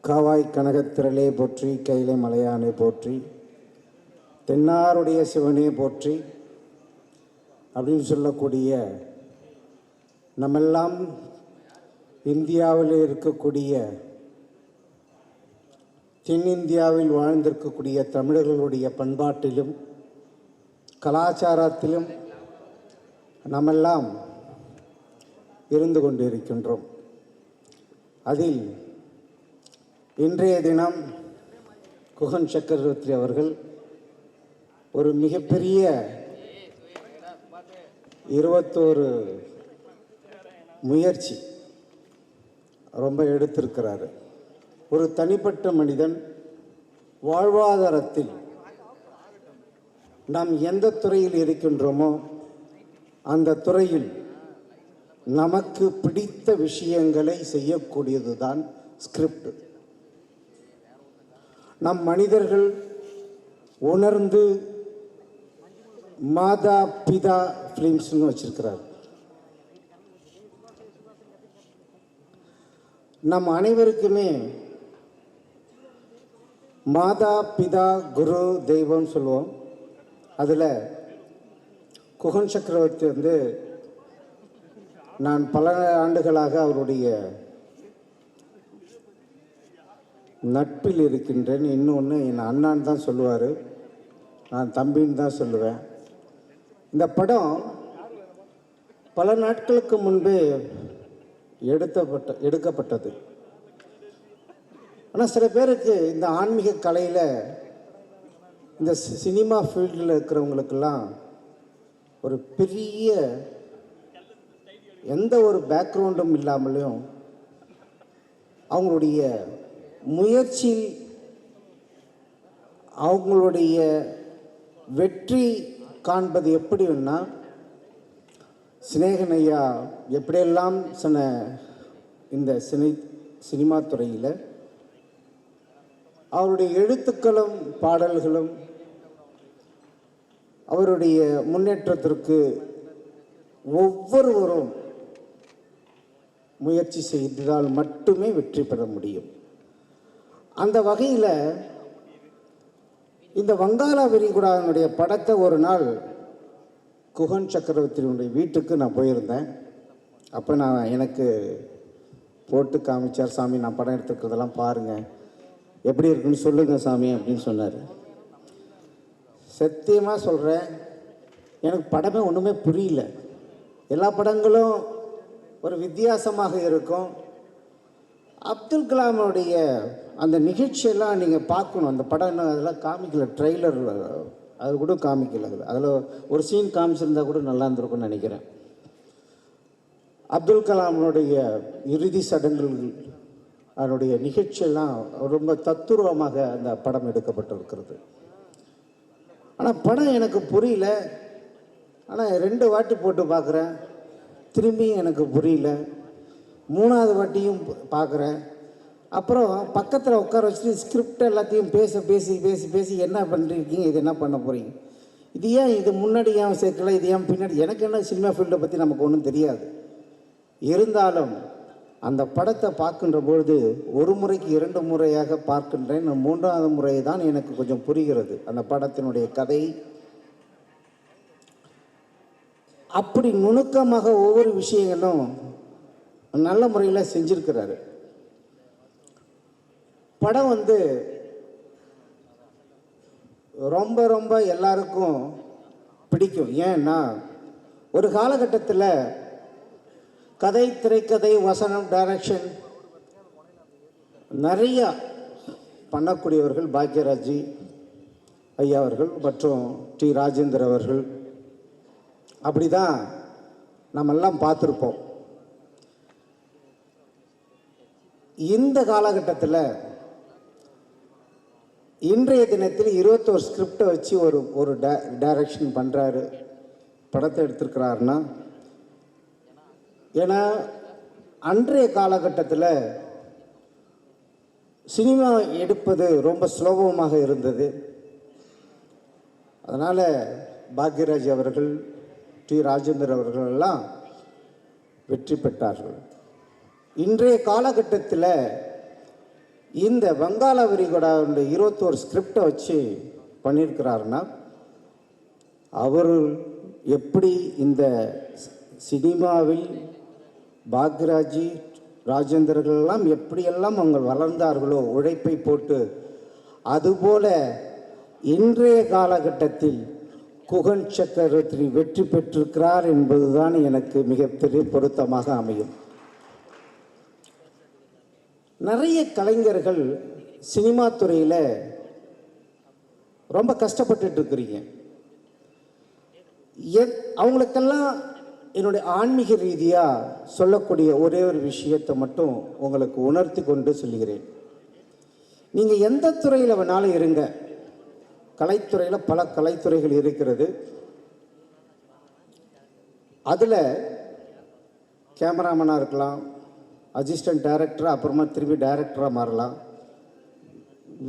காவாய் கனகத்திரளே போற்றி, கைலை மலையானே போற்றி, தென்னாருடைய சிவனே போற்றி அப்படின்னு சொல்லக்கூடிய நம்மெல்லாம் இந்தியாவில் இருக்கக்கூடிய, தென்னிந்தியாவில் வாழ்ந்திருக்கக்கூடிய தமிழர்களுடைய பண்பாட்டிலும் கலாச்சாரத்திலும் நம்மெல்லாம் இருந்து கொண்டிருக்கின்றோம். அதில் இன்றைய தினம் குகன் சக்கரவர்த்தி அவர்கள் ஒரு மிகப்பெரிய 21 முயற்சி ரொம்ப எடுத்திருக்கிறாரு. ஒரு தனிப்பட்ட மனிதன் வாழ்வாதாரத்தில் நாம் எந்த துறையில் இருக்கின்றோமோ அந்த துறையில் நமக்கு பிடித்த விஷயங்களை செய்யக்கூடியது தான் ஸ்கிரிப்ட். நம் மனிதர்கள் உணர்ந்து மாதா பிதா ஃபிலிம்ஸ்னு வச்சிருக்கிறார். நம் அனைவருக்குமே மாதா பிதா குரு தெய்வம் சொல்லுவோம். அதில் குகன் சக்கரவர்த்தி நான் பல ஆண்டுகளாக அவருடைய நட்பில் இருக்கின்றேன். இன்னொன்று என் அண்ணான்னு தான் சொல்லுவார், நான் தம்பின்னு தான் சொல்லுவேன். இந்த படம் பல நாட்களுக்கு முன்பே எடுக்கப்பட்டது. ஆனால் சில பேருக்கு இந்த ஆன்மீக கலையில், இந்த சினிமா ஃபீல்டில் இருக்கிறவங்களுக்கெல்லாம் ஒரு பெரிய எந்த ஒரு பேக்ரவுண்டும் இல்லாமலையும் அவங்களுடைய முயற்சி, அவங்களுடைய வெற்றி காண்பது எப்படின்னா, சிநேகன் ஐயா எப்படியெல்லாம் இந்த சினிமா துறையில் அவருடைய எழுத்துக்களும் பாடல்களும் அவருடைய முன்னேற்றத்திற்கு ஒவ்வொருவரும் முயற்சி செய்தால் மட்டுமே வெற்றி பெற முடியும். அந்த வகையில் இந்த வங்காள விரிகுடாவினுடைய படத்தை ஒரு நாள் குகன் சக்கரவர்த்தியினுடைய வீட்டுக்கு நான் போயிருந்தேன். அப்போ எனக்கு போட்டு காமிச்சார். சாமி, நான் படம் எடுத்துக்கிறதெல்லாம் பாருங்கள், எப்படி இருக்குன்னு சொல்லுங்கள் சாமி அப்படின்னு சொன்னார். சத்தியமாக சொல்கிறேன், எனக்கு படமே ஒன்றுமே புரியல. எல்லா படங்களும் ஒரு வித்தியாசமாக இருக்கும். அப்துல் கலாமுடைய அந்த நிகழ்ச்சியெல்லாம் நீங்கள் பார்க்கணும். அந்த படம் என்ன அதெல்லாம் காமிக்கல, ட்ரெய்லர் அது கூட காமிக்கல. அதில் ஒரு சீன் காமிச்சிருந்தா கூட நல்லா இருந்திருக்கும்னு நினைக்கிறேன். அப்துல் கலாமுடைய இறுதி சடங்குகள் அதனுடைய நிகழ்ச்சியெல்லாம் ரொம்ப தத்துரூபமாக அந்த படம் எடுக்கப்பட்டிருக்கிறது. ஆனால் படம் எனக்கு புரியல. ஆனால் 2 வாட்டி போட்டு பார்க்குறேன், திரும்பியும் எனக்கு புரியல. 3வது வாட்டியும் பார்க்குறேன். அப்புறம் பக்கத்தில் உட்கார வச்சுட்டு ஸ்கிரிப்ட் எல்லாத்தையும் பேசி என்ன பண்ணுறீங்க, இது என்ன பண்ண போகிறீங்க, இது ஏன் இது முன்னாடி ஏன் சேர்க்கல, இது ஏன் பின்னாடி, எனக்கு என்ன சினிமா ஃபீல்டை பற்றி நமக்கு ஒன்றும் தெரியாது. இருந்தாலும் அந்த படத்தை பார்க்கின்ற பொழுது 1 முறைக்கு 2 முறையாக பார்க்கின்றேன். 3வது முறை தான் எனக்கு கொஞ்சம் புரிகிறது அந்த படத்தினுடைய கதை. அப்படி நுணுக்கமாக ஒவ்வொரு விஷயங்களும் நல்ல முறையில் செஞ்சிருக்கிறாரு. படம் ரொம்ப ரொம்ப எல்லாருக்கும் பிடிக்கும். ஏன்னா ஒரு காலகட்டத்தில் கதை, திரைக்கதை, வசனம், டைரக்ஷன் நிறையா பண்ணக்கூடியவர்கள் பாக்யராஜ் ஐயா அவர்கள் மற்றும் டி ராஜேந்தர் அவர்கள். அப்படி தான் நம்மெல்லாம் பார்த்துருப்போம். இந்த காலகட்டத்தில் இன்றைய தினத்தில் 21 ஸ்கிரிப்டை வச்சு ஒரு டைரக்ஷன் பண்ணுறாரு, படத்தை எடுத்திருக்கிறாருன்னா, ஏன்னா அன்றைய காலகட்டத்தில் சினிமா எடுப்பது ரொம்ப சுலபமாக இருந்தது. அதனால் பாக்யராஜ் அவர்கள், டி ராஜேந்தர் அவர்கள் எல்லாம் வெற்றி பெற்றார்கள். இன்றைய காலகட்டத்தில் இந்த வங்காள விரிகுடாவுடைய 21 ஸ்கிரிப்டை வச்சு பண்ணியிருக்கிறாருன்னா, அவர் எப்படி இந்த சினிமாவில் பாக்யராஜ், ராஜேந்தர்களெல்லாம் எப்படியெல்லாம் அவங்க வளர்ந்தார்களோ உழைப்பை போட்டு, அதுபோல இன்றைய காலகட்டத்தில் குகன் சக்கரவர்த்தி வெற்றி பெற்றிருக்கிறார் என்பதுதான் எனக்கு மிகப்பெரிய பொருத்தமாக அமையும். நிறைய கலைஞர்கள் சினிமா துறையில் ரொம்ப கஷ்டப்பட்டுட்டு இருக்கிறீங்க. அவங்களுக்கெல்லாம் என்னுடைய ஆன்மீக ரீதியாக சொல்லக்கூடிய ஒரே ஒரு விஷயத்தை மட்டும் உங்களுக்கு உணர்த்தி கொண்டு சொல்லுகிறேன். நீங்கள் எந்த துறையில் வேணாலும் இருங்க, கலைத்துறையில் பல கலைத்துறைகள் இருக்கிறது. அதில் கேமராமேனாக இருக்கலாம், அசிஸ்டன்ட் டைரக்டராக, அப்புறமா திரும்பி டைரக்டராக மாறலாம்,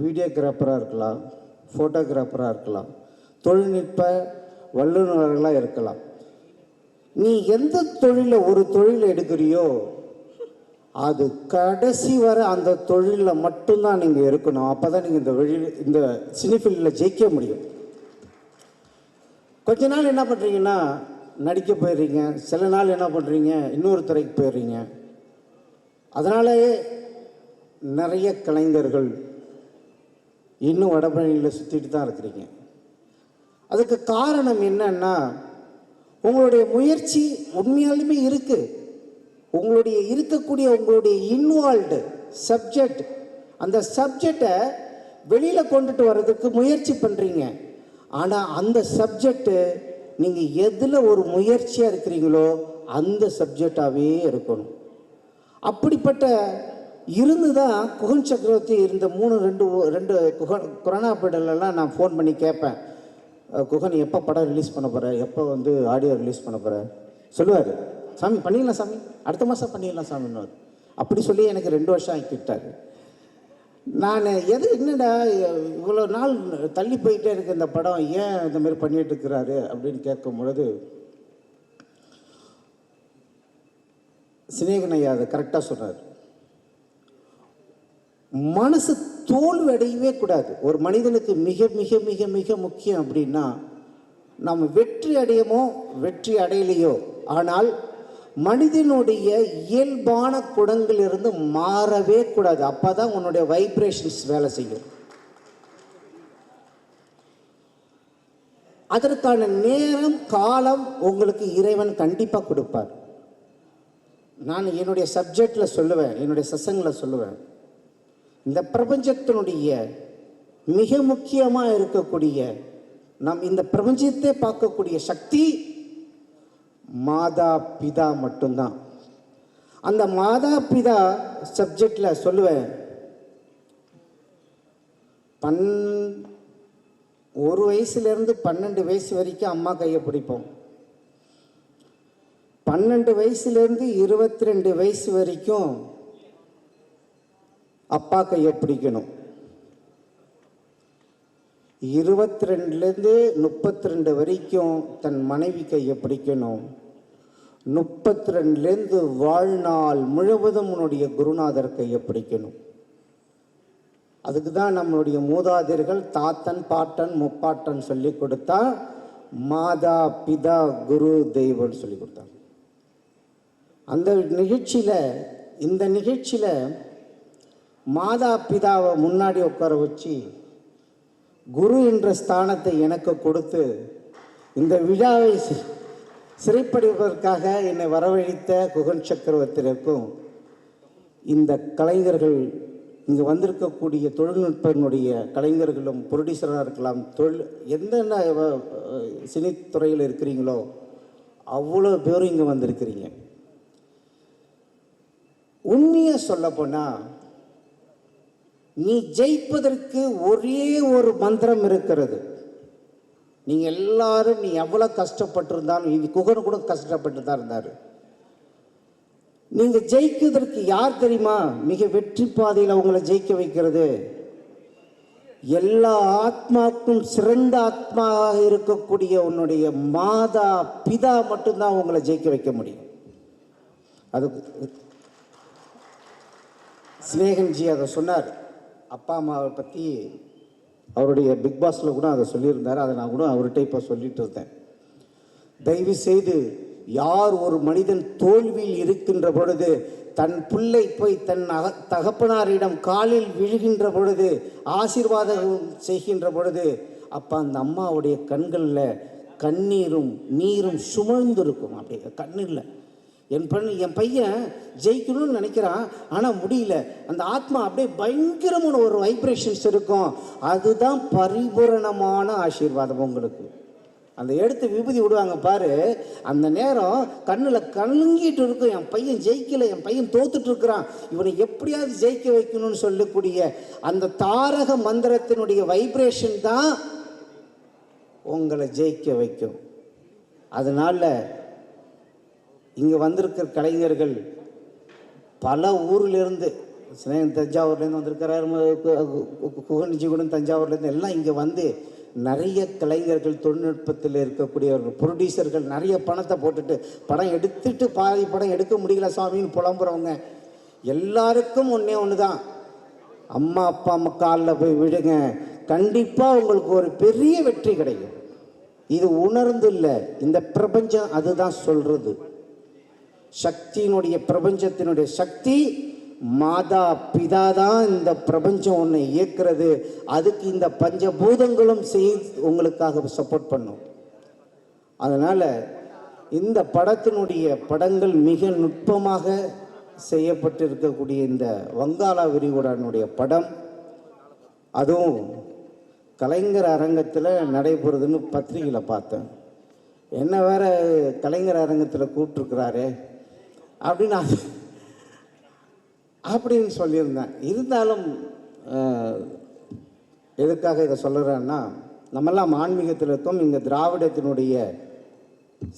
வீடியோகிராஃபராக இருக்கலாம், ஃபோட்டோகிராஃபராக இருக்கலாம், தொழில்நுட்ப வல்லுநர்களாக இருக்கலாம். நீ எந்த தொழிலை ஒரு தொழிலை எடுக்கிறியோ அது கடைசி வரை அந்த தொழிலில் மட்டும்தான் நீங்கள் இருக்கணும். அப்போ தான் நீங்கள் இந்த சினிஃபீல்டில் ஜெயிக்க முடியும். கொஞ்ச நாள் என்ன பண்ணுறீங்கன்னா நடிக்க போயிடுறீங்க, சில நாள் என்ன பண்ணுறீங்க இன்னொரு துறைக்கு போயிடுறீங்க. அதனாலேயே நிறைய கலைஞர்கள் இன்னும் வடபழனியில் சுற்றிட்டு தான் இருக்கிறீங்க. அதுக்கு காரணம் என்னன்னா, உங்களுடைய முயற்சி உண்மையாலுமே இருக்குது. உங்களுடைய இன்வால்வ்டு சப்ஜெக்ட், அந்த சப்ஜெக்டை வெளியில் கொண்டுட்டு வர்றதுக்கு முயற்சி பண்ணுறீங்க. ஆனால் அந்த சப்ஜெக்டு நீங்கள் எதில் ஒரு முயற்சியாக இருக்கிறீங்களோ அந்த சப்ஜெக்டாகவே இருக்கணும். அப்படிப்பட்ட இருந்து தான் குகன் சக்கரவர்த்தி இருந்த 2 கொரோனா பீரியட்லலாம் நான் ஃபோன் பண்ணி கேட்பேன், குகன் எப்போ படம் ரிலீஸ் பண்ண போகிற, எப்போ ஆடியோ ரிலீஸ் பண்ண போகிற சொல்லுவார். சாமி பண்ணிடலாம் சாமி, அடுத்த மாதம் பண்ணிடலாம் சாமின்னு. அப்படி சொல்லி எனக்கு 2 வருஷம் ஆக்கிட்டாரு. நான் என்னடா இவ்வளோ நாள் தள்ளி போயிட்டே இருக்கு இந்த படம், ஏன் இந்த மாதிரி பண்ணிட்டு இருக்கிறாரு அப்படின்னு கேட்கும் பொழுது சினேகன் ஐயா அதை கரெக்டாக சொன்னார். மனசு தோல்வி அடையவே கூடாது. ஒரு மனிதனுக்கு மிக மிக மிக மிக முக்கியம் அப்படின்னா, நம்ம வெற்றி அடையமோ வெற்றி அடையலையோ, ஆனால் மனிதனுடைய இயல்பான குணங்களிலிருந்து மாறவே கூடாது. அப்போ தான் உன்னுடைய வைப்ரேஷன்ஸ் வேலை செய்யும். அதற்கான நேரம் காலம் உங்களுக்கு இறைவன் கண்டிப்பாக கொடுப்பார். நான் என்னுடைய சப்ஜெக்டில் சொல்லுவேன், என்னுடைய சசங்கில் சொல்லுவேன், இந்த பிரபஞ்சத்தினுடைய மிக முக்கியமாக இருக்கக்கூடிய நம் இந்த பிரபஞ்சத்தை பார்க்கக்கூடிய சக்தி மாதா பிதா மட்டும்தான். அந்த மாதா பிதா சப்ஜெக்டில் சொல்லுவேன், ஒரு வயசுலேருந்து 12 வயசு வரைக்கும் அம்மா கையை பிடிப்போம். 12 வயசுலேருந்து 22 வயசு வரைக்கும் அப்பா கையை பிடிக்கணும். 22லேருந்து 32 வரைக்கும் தன் மனைவி கையை பிடிக்கணும். 32லேருந்து வாழ்நாள் முழுவதும் உன்னுடைய குருநாதர் கையை பிடிக்கணும். அதுக்கு தான் நம்மளுடைய மூதாதையர்கள் தாத்தன் பாட்டன் முப்பாட்டன் சொல்லி கொடுத்தா மாதா பிதா குரு தெய்வம்னு சொல்லி கொடுத்தாங்க. அந்த இந்த நிகழ்ச்சியில் மாதா பிதாவை முன்னாடி உட்கார வச்சு குரு என்ற ஸ்தானத்தை எனக்கு கொடுத்து இந்த விழாவை சிறைப்படுவதற்காக என்னை வரவழைத்த குகன் சக்கரவர்த்திக்கும் இந்த கலைஞர்கள், இங்கே வந்திருக்கக்கூடிய தொழில்நுட்பனுடைய கலைஞர்களும் ப்ரொடியூசராக இருக்கலாம், எந்தெந்த சினித்துறையில் இருக்கிறீங்களோ அவ்வளோ பேரும் இங்கே வந்திருக்கிறீங்க. உண்மையை சொல்லப்போனால் நீ ஜெயிப்பதற்கு ஒரே ஒரு மந்திரம் இருக்கிறது. நீங்கள் எல்லாரும் நீ எவ்வளோ கஷ்டப்பட்டிருந்தாலும், இது குகன் கூட கஷ்டப்பட்டு தான் இருந்தார். நீங்கள் ஜெயிக்கிறதற்கு யார் தெரியுமா மிக வெற்றி பாதையில் அவங்கள ஜெயிக்க வைக்கிறது? எல்லா ஆத்மாக்கும் சிறந்த ஆத்மாவாக இருக்கக்கூடிய உன்னுடைய மாதா பிதா மட்டும்தான் உங்களை ஜெயிக்க வைக்க முடியும். அது ஸ்நேகன்ஜி அதை சொன்னார். அப்பா அம்மாவை பற்றி அவருடைய பிக் பாஸில் கூட அதை சொல்லியிருந்தார். அதை நான் கூட அவர்கிட்ட இப்போ சொல்லிட்டு இருந்தேன். தயவு செய்து யார் ஒரு மனிதன் தோல்வியில் இருக்கின்ற பொழுது தன் பிள்ளை போய் தன் தகப்பனாரிடம் காலில் விழுகின்ற பொழுது ஆசீர்வாதம் செய்கின்ற பொழுது அப்போ அந்த அம்மாவுடைய கண்களில் கண்ணீரும் நீரும் சுமந்திருக்கும். அப்படியே கண்ணில் என் பையன் ஜெயிக்கணும்னு நினைக்கிறான், ஆனால் முடியல. அந்த ஆத்மா அப்படியே பயங்கரமான ஒரு வைப்ரேஷன்ஸ் இருக்கும். அதுதான் பரிபூரணமான ஆசீர்வாதம் உங்களுக்கு. அந்த எடுத்து விபூதி விடுவாங்க பாரு, அந்த நேரம் கண்ணில் கலங்கிட்டு இருக்கும். என் பையன் ஜெயிக்கலை, என் பையன் தோத்துட்டு இருக்கிறான், இவனை எப்படியாவது ஜெயிக்க வைக்கணும்னு சொல்லக்கூடிய அந்த தாரக மந்திரத்தினுடைய வைப்ரேஷன் தான் உங்களை ஜெயிக்க வைக்கும். அதனால இங்கே வந்திருக்கிற கலைஞர்கள் பல ஊரிலிருந்து, தஞ்சாவூர்லேருந்து வந்திருக்கிறார், குகன்ஜி கூட தஞ்சாவூர்லேருந்து எல்லாம் இங்கே வந்து நிறைய கலைஞர்கள், தொழில்நுட்பத்தில் இருக்கக்கூடியவர்கள், ப்ரொடியூசர்கள் நிறைய பணத்தை போட்டுட்டு படம் எடுத்துட்டு பாதி படம் எடுக்க முடியல சுவாமின்னு புலம்புறவங்க எல்லாருக்கும் ஒன்று தான், அம்மா அப்பா அம்மா காலில் போய் விடுங்க, கண்டிப்பாக உங்களுக்கு ஒரு பெரிய வெற்றி கிடைக்கும். இது உணர்ந்து இல்லை, இந்த பிரபஞ்சம் அதுதான் சொல்கிறது. சக்தியினுடைய பிரபஞ்சத்தினுடைய சக்தி மாதா பிதா தான் இந்த பிரபஞ்சம் ஒன்று இயக்கிறது. அதுக்கு இந்த பஞ்சபூதங்களும் உங்களுக்காக சப்போர்ட் பண்ணும். அதனால் இந்த படங்கள் மிக நுட்பமாக செய்யப்பட்டிருக்கக்கூடிய இந்த வங்காள விரிகுடானுடைய படம், அதுவும் கலைஞர் அரங்கத்தில் நடைபெறுதுன்னு பத்திரிகையில் பார்த்தேன். என்ன வேற கலைஞர் அரங்கத்தில் கூப்பிட்டுருக்கிறாரு அப்படின்னு சொல்லியிருந்தேன். இருந்தாலும் எதுக்காக இதை சொல்கிறேன்னா, நம்மெல்லாம் ஆன்மீகத்தில் இருக்கோம், இங்கே திராவிடத்தினுடைய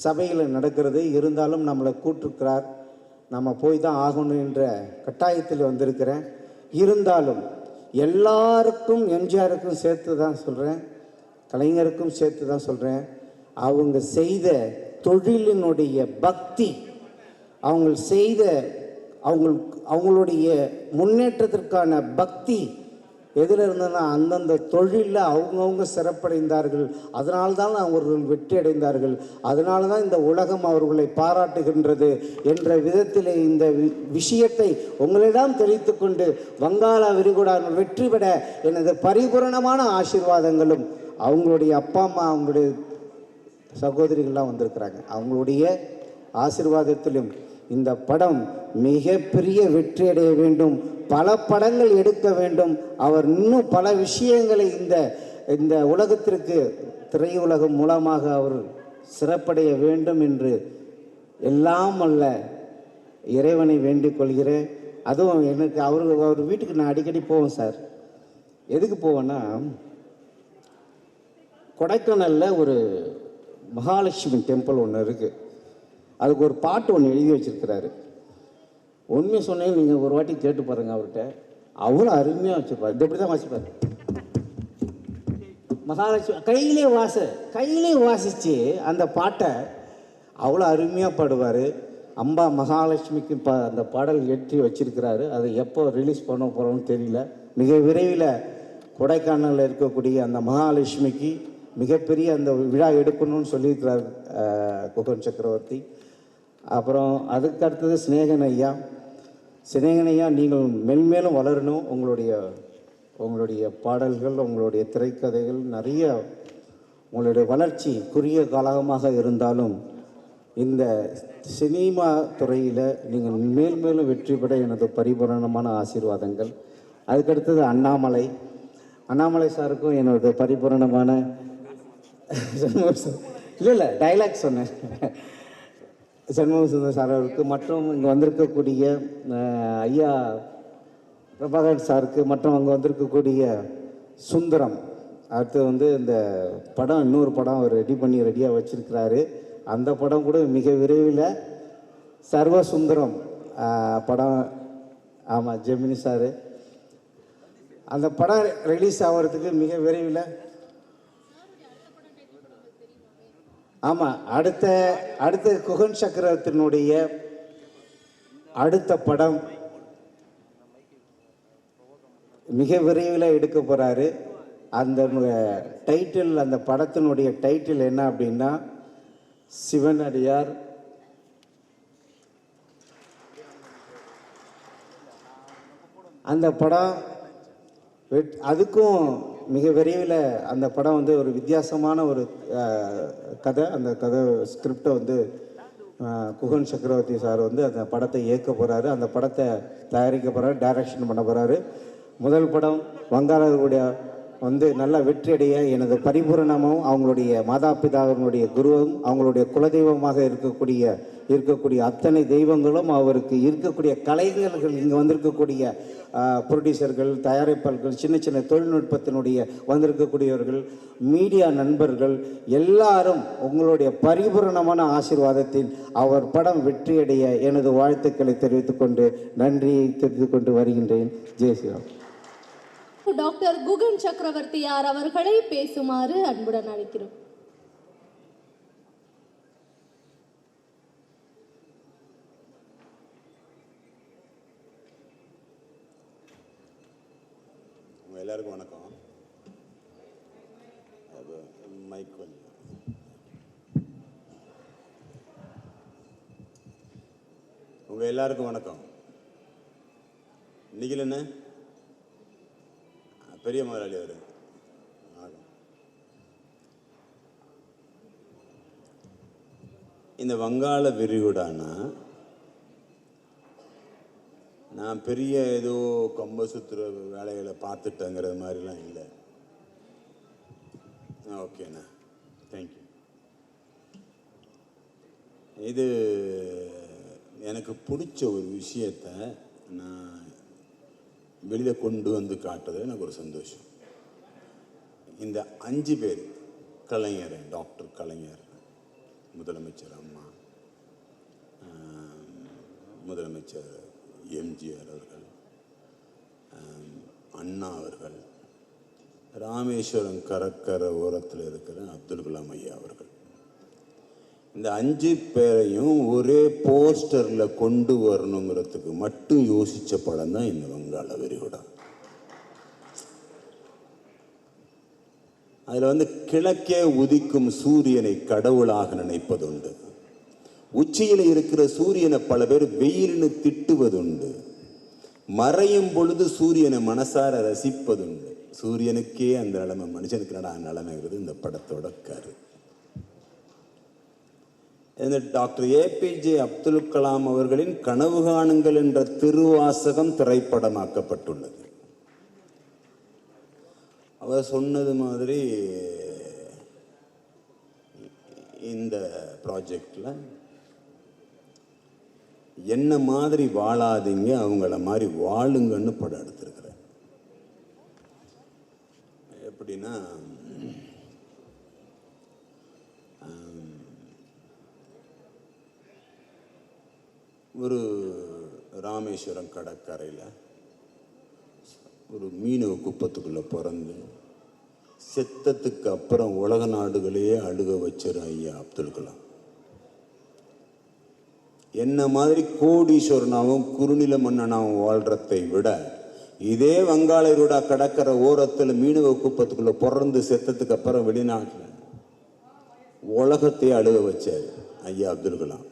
சபையில் நடக்கிறது. இருந்தாலும் நம்மளை கூப்பிட்டுருக்கிறார், நம்ம போய் தான் ஆகணும் என்ற கட்டாயத்தில் வந்திருக்கிறேன். இருந்தாலும் எல்லாருக்கும், எம்ஜிஆருக்கும் சேர்த்து தான் சொல்கிறேன், கலைஞருக்கும் சேர்த்து தான் சொல்கிறேன், அவங்க செய்த தொழிலினுடைய பக்தி, அவங்களுடைய முன்னேற்றத்திற்கான பக்தி எதில் இருந்ததுன்னா அந்தந்த தொழிலில் அவங்கவுங்க சிறப்படைந்தார்கள். அதனால்தான் அவர்கள் வெற்றி அடைந்தார்கள். அதனால தான் இந்த உலகம் அவர்களை பாராட்டுகின்றது என்ற விதத்தில் இந்த விஷயத்தை உங்களிடம் தெரிவித்து கொண்டு வங்காள விரிகுடா வெற்றி பெற எனது பரிபூரணமான ஆசீர்வாதங்களும், அவங்களுடைய அப்பா அம்மா, அவங்களுடைய சகோதரிகள்லாம் வந்திருக்கிறாங்க, அவங்களுடைய ஆசீர்வாதத்திலும் இந்த படம் மிகப்பெரிய வெற்றி அடைய வேண்டும், பல படங்கள் எடுக்க வேண்டும், அவர் இன்னும் பல விஷயங்களை இந்த உலகத்திற்கு திரையுலகம் மூலமாக அவர் சிறப்படைய வேண்டும் என்று எல்லாம் அல்ல இறைவனை வேண்டிக் கொள்கிறேன். அதுவும் எனக்கு அவர் வீட்டுக்கு நான் அடிக்கடி போவேன் சார். எதுக்கு போவேன்னா, கொடைக்கானலில் ஒரு மகாலட்சுமி டெம்பிள் ஒன்று இருக்குது. அதுக்கு ஒரு பாட்டு ஒன்று எழுதி வச்சிருக்கிறாரு. உண்மையை சொன்னேன், நீங்கள் ஒரு வாட்டி கேட்டு பாருங்கள் அவர்கிட்ட. அவ்வளோ அருமையாக வச்சுருப்பார். இது எப்படி தான் வாசிப்பார். மகாலட்சுமி கையிலே வாசித்து அந்த பாட்டை அவ்வளோ அருமையாக பாடுவார். அம்பா மகாலட்சுமிக்கு அந்த பாடல் ஏற்றி வச்சிருக்கிறாரு. அதை எப்போ ரிலீஸ் பண்ண போகிறோம்னு தெரியல. மிக விரைவில் கொடைக்கானலில் இருக்கக்கூடிய அந்த மகாலட்சுமிக்கு மிகப்பெரிய அந்த விழா எடுக்கணும்னு சொல்லியிருக்கிறார் குகன் சக்கரவர்த்தி. அப்புறம் அதுக்கு அடுத்தது சிநேகன் ஐயா. நீங்கள் மென்மேலும் வளரணும். உங்களுடைய பாடல்கள், உங்களுடைய திரைக்கதைகள் நிறைய, உங்களுடைய வளர்ச்சி குறுகிய காலமாக இருந்தாலும் இந்த சினிமா துறையில் நீங்கள் மேல்மேலும் வெற்றி பெற எனது பரிபூரணமான ஆசீர்வாதங்கள். அதுக்கடுத்தது அண்ணாமலை சாருக்கும் என்னோட பரிபூரணமான இல்லை டைலாக் சொன்னேன். சண்முகசுந்தர் சார் அவருக்கு மற்றும் இங்கே வந்திருக்கக்கூடிய ஐயா பிரபாகர் சாருக்கு மற்றும் அங்கே வந்திருக்கக்கூடிய சுந்தரம். அடுத்து இந்த படம், இன்னொரு படம் அவர் ரெடியாக வச்சுருக்கிறாரு. அந்த படம் கூட மிக விரைவில் சர்வசுந்தரம் படம். ஆமாம், ஜெமினி சார். அந்த படம் ரிலீஸ் ஆகிறதுக்கு மிக விரைவில். ஆமாம், அடுத்த குகன் சக்கரவர்த்தியினுடைய அடுத்த படம் மிக விரைவில் எடுக்க போகிறாரு. அந்த டைட்டில், அந்த படத்தினுடைய டைட்டில் என்ன அப்படின்னா, சிவனடியார். அந்த படம் அதுக்கும் மிக விரைவில் அந்த படம் ஒரு வித்தியாசமான ஒரு கதை. அந்த கதை ஸ்கிரிப்டை குகன் சக்கரவர்த்தி சார் அந்த படத்தை இயக்க போகிறாரு. அந்த படத்தை தயாரிக்க போகிறாரு, டைரக்ஷன் பண்ண போகிறாரு. முதல் படம் வங்காளருடைய நல்ல வெற்றியடைய எனது பரிபூரணமும், அவங்களுடைய மாதாபிதாவினுடைய குருவும், அவங்களுடைய குலதெய்வமாக இருக்கக்கூடிய அத்தனை தெய்வங்களும், அவருக்கு இருக்கக்கூடிய கலைஞர்கள், இங்கே வந்திருக்கக்கூடிய ப்ரொடியூசர்கள், தயாரிப்பாளர்கள், சின்ன சின்ன தொழில்நுட்பத்தினுடைய வந்திருக்கக்கூடியவர்கள், மீடியா நண்பர்கள் எல்லாரும் உங்களுடைய பரிபூரணமான ஆசீர்வாதத்தில் அவர் படம் வெற்றியடைய எனது வாழ்த்துக்களை தெரிவித்துக்கொண்டு நன்றியை தெரிவித்துக் கொண்டு வருகின்றேன். ஜெய் ஸ்ரீராம். டாக்டர் குகன் சக்கரவர்த்தியார் அவர்களை பேசுமாறு அன்புடன் அழைக்கிறோம். எல்லாருக்கும் வணக்கம். மைக் உங்க எல்லாருக்கும் வணக்கம். நிகில் என்ன பெரிய முதலாளி அவர். இந்த வங்காள விரிகுடானா நான் பெரிய ஏதோ கம்ப சுத்துற வேலைகளை பார்த்துட்டேங்கிறது மாதிரிலாம் இல்லை. ஓகேண்ணா, தேங்க்யூ. இது எனக்கு பிடிச்ச ஒரு விஷயத்தை நான் வெளியில் கொண்டு காட்டுறது எனக்கு ஒரு சந்தோஷம். இந்த 5 பேர், கலைஞர், டாக்டர் கலைஞர், முதலமைச்சர் அம்மா, முதலமைச்சர் எம்ஜிஆர் அவர்கள், அண்ணா அவர்கள், ராமேஸ்வரம் கடற்கரை ஓரத்தில் இருக்கிற அப்துல் கலாம் ஐயா அவர்கள், இந்த 5 பேரையும் ஒரே போஸ்டரில் கொண்டு வரணுங்கிறதுக்கு மட்டும் யோசித்த படம் தான் இந்த வங்காள விரிகுடா. அதில் கிழக்கே உதிக்கும் சூரியனை கடவுளாக நினைப்பதுண்டு. உச்சியில் இருக்கிற சூரியனை பல பேர் வெயில்னு திட்டுவதுண்டு. மறையும் பொழுது சூரியனை மனசார ரசிப்பதுண்டு. சூரியனுக்கே அந்த நிலைமை, மனுஷனுக்கு நிலைமைங்கிறது இந்த படத்தோட கரு. இந்த டாக்டர் ஏபிஜே அப்துல் கலாம் அவர்களின் கனவு காணுங்கள் என்ற திருவாசகம் திரைப்படமாக்கப்பட்டுள்ளது. அவர் சொன்னது மாதிரி இந்த ப்ராஜெக்டில் என்ன மாதிரி வாழாதீங்க, அவங்கள மாதிரி வாழுங்கன்னு படம் எடுத்திருக்கிறேன். எப்படின்னா, ஒரு ராமேஸ்வரம் கடற்கரையில் ஒரு மீனவ குப்பத்துக்குள்ளே பிறந்து செத்தத்துக்கு அப்புறம் உலக நாடுகளையே அழுக வச்சார் ஐயா அப்துல் கலாம். என்ன மாதிரி கோடீஸ்வரனாவும் குறுநில மன்னனாவும் வாழ்றதை விட இதே வங்காளரோட கடற்கரை ஓரத்தில் மீனவ குப்பத்துக்குள்ளே பிறந்து செத்தத்துக்கு அப்புறம் வெளிநாட்டில் உலகத்தையே அழுக வச்சார் ஐயா அப்துல் கலாம்.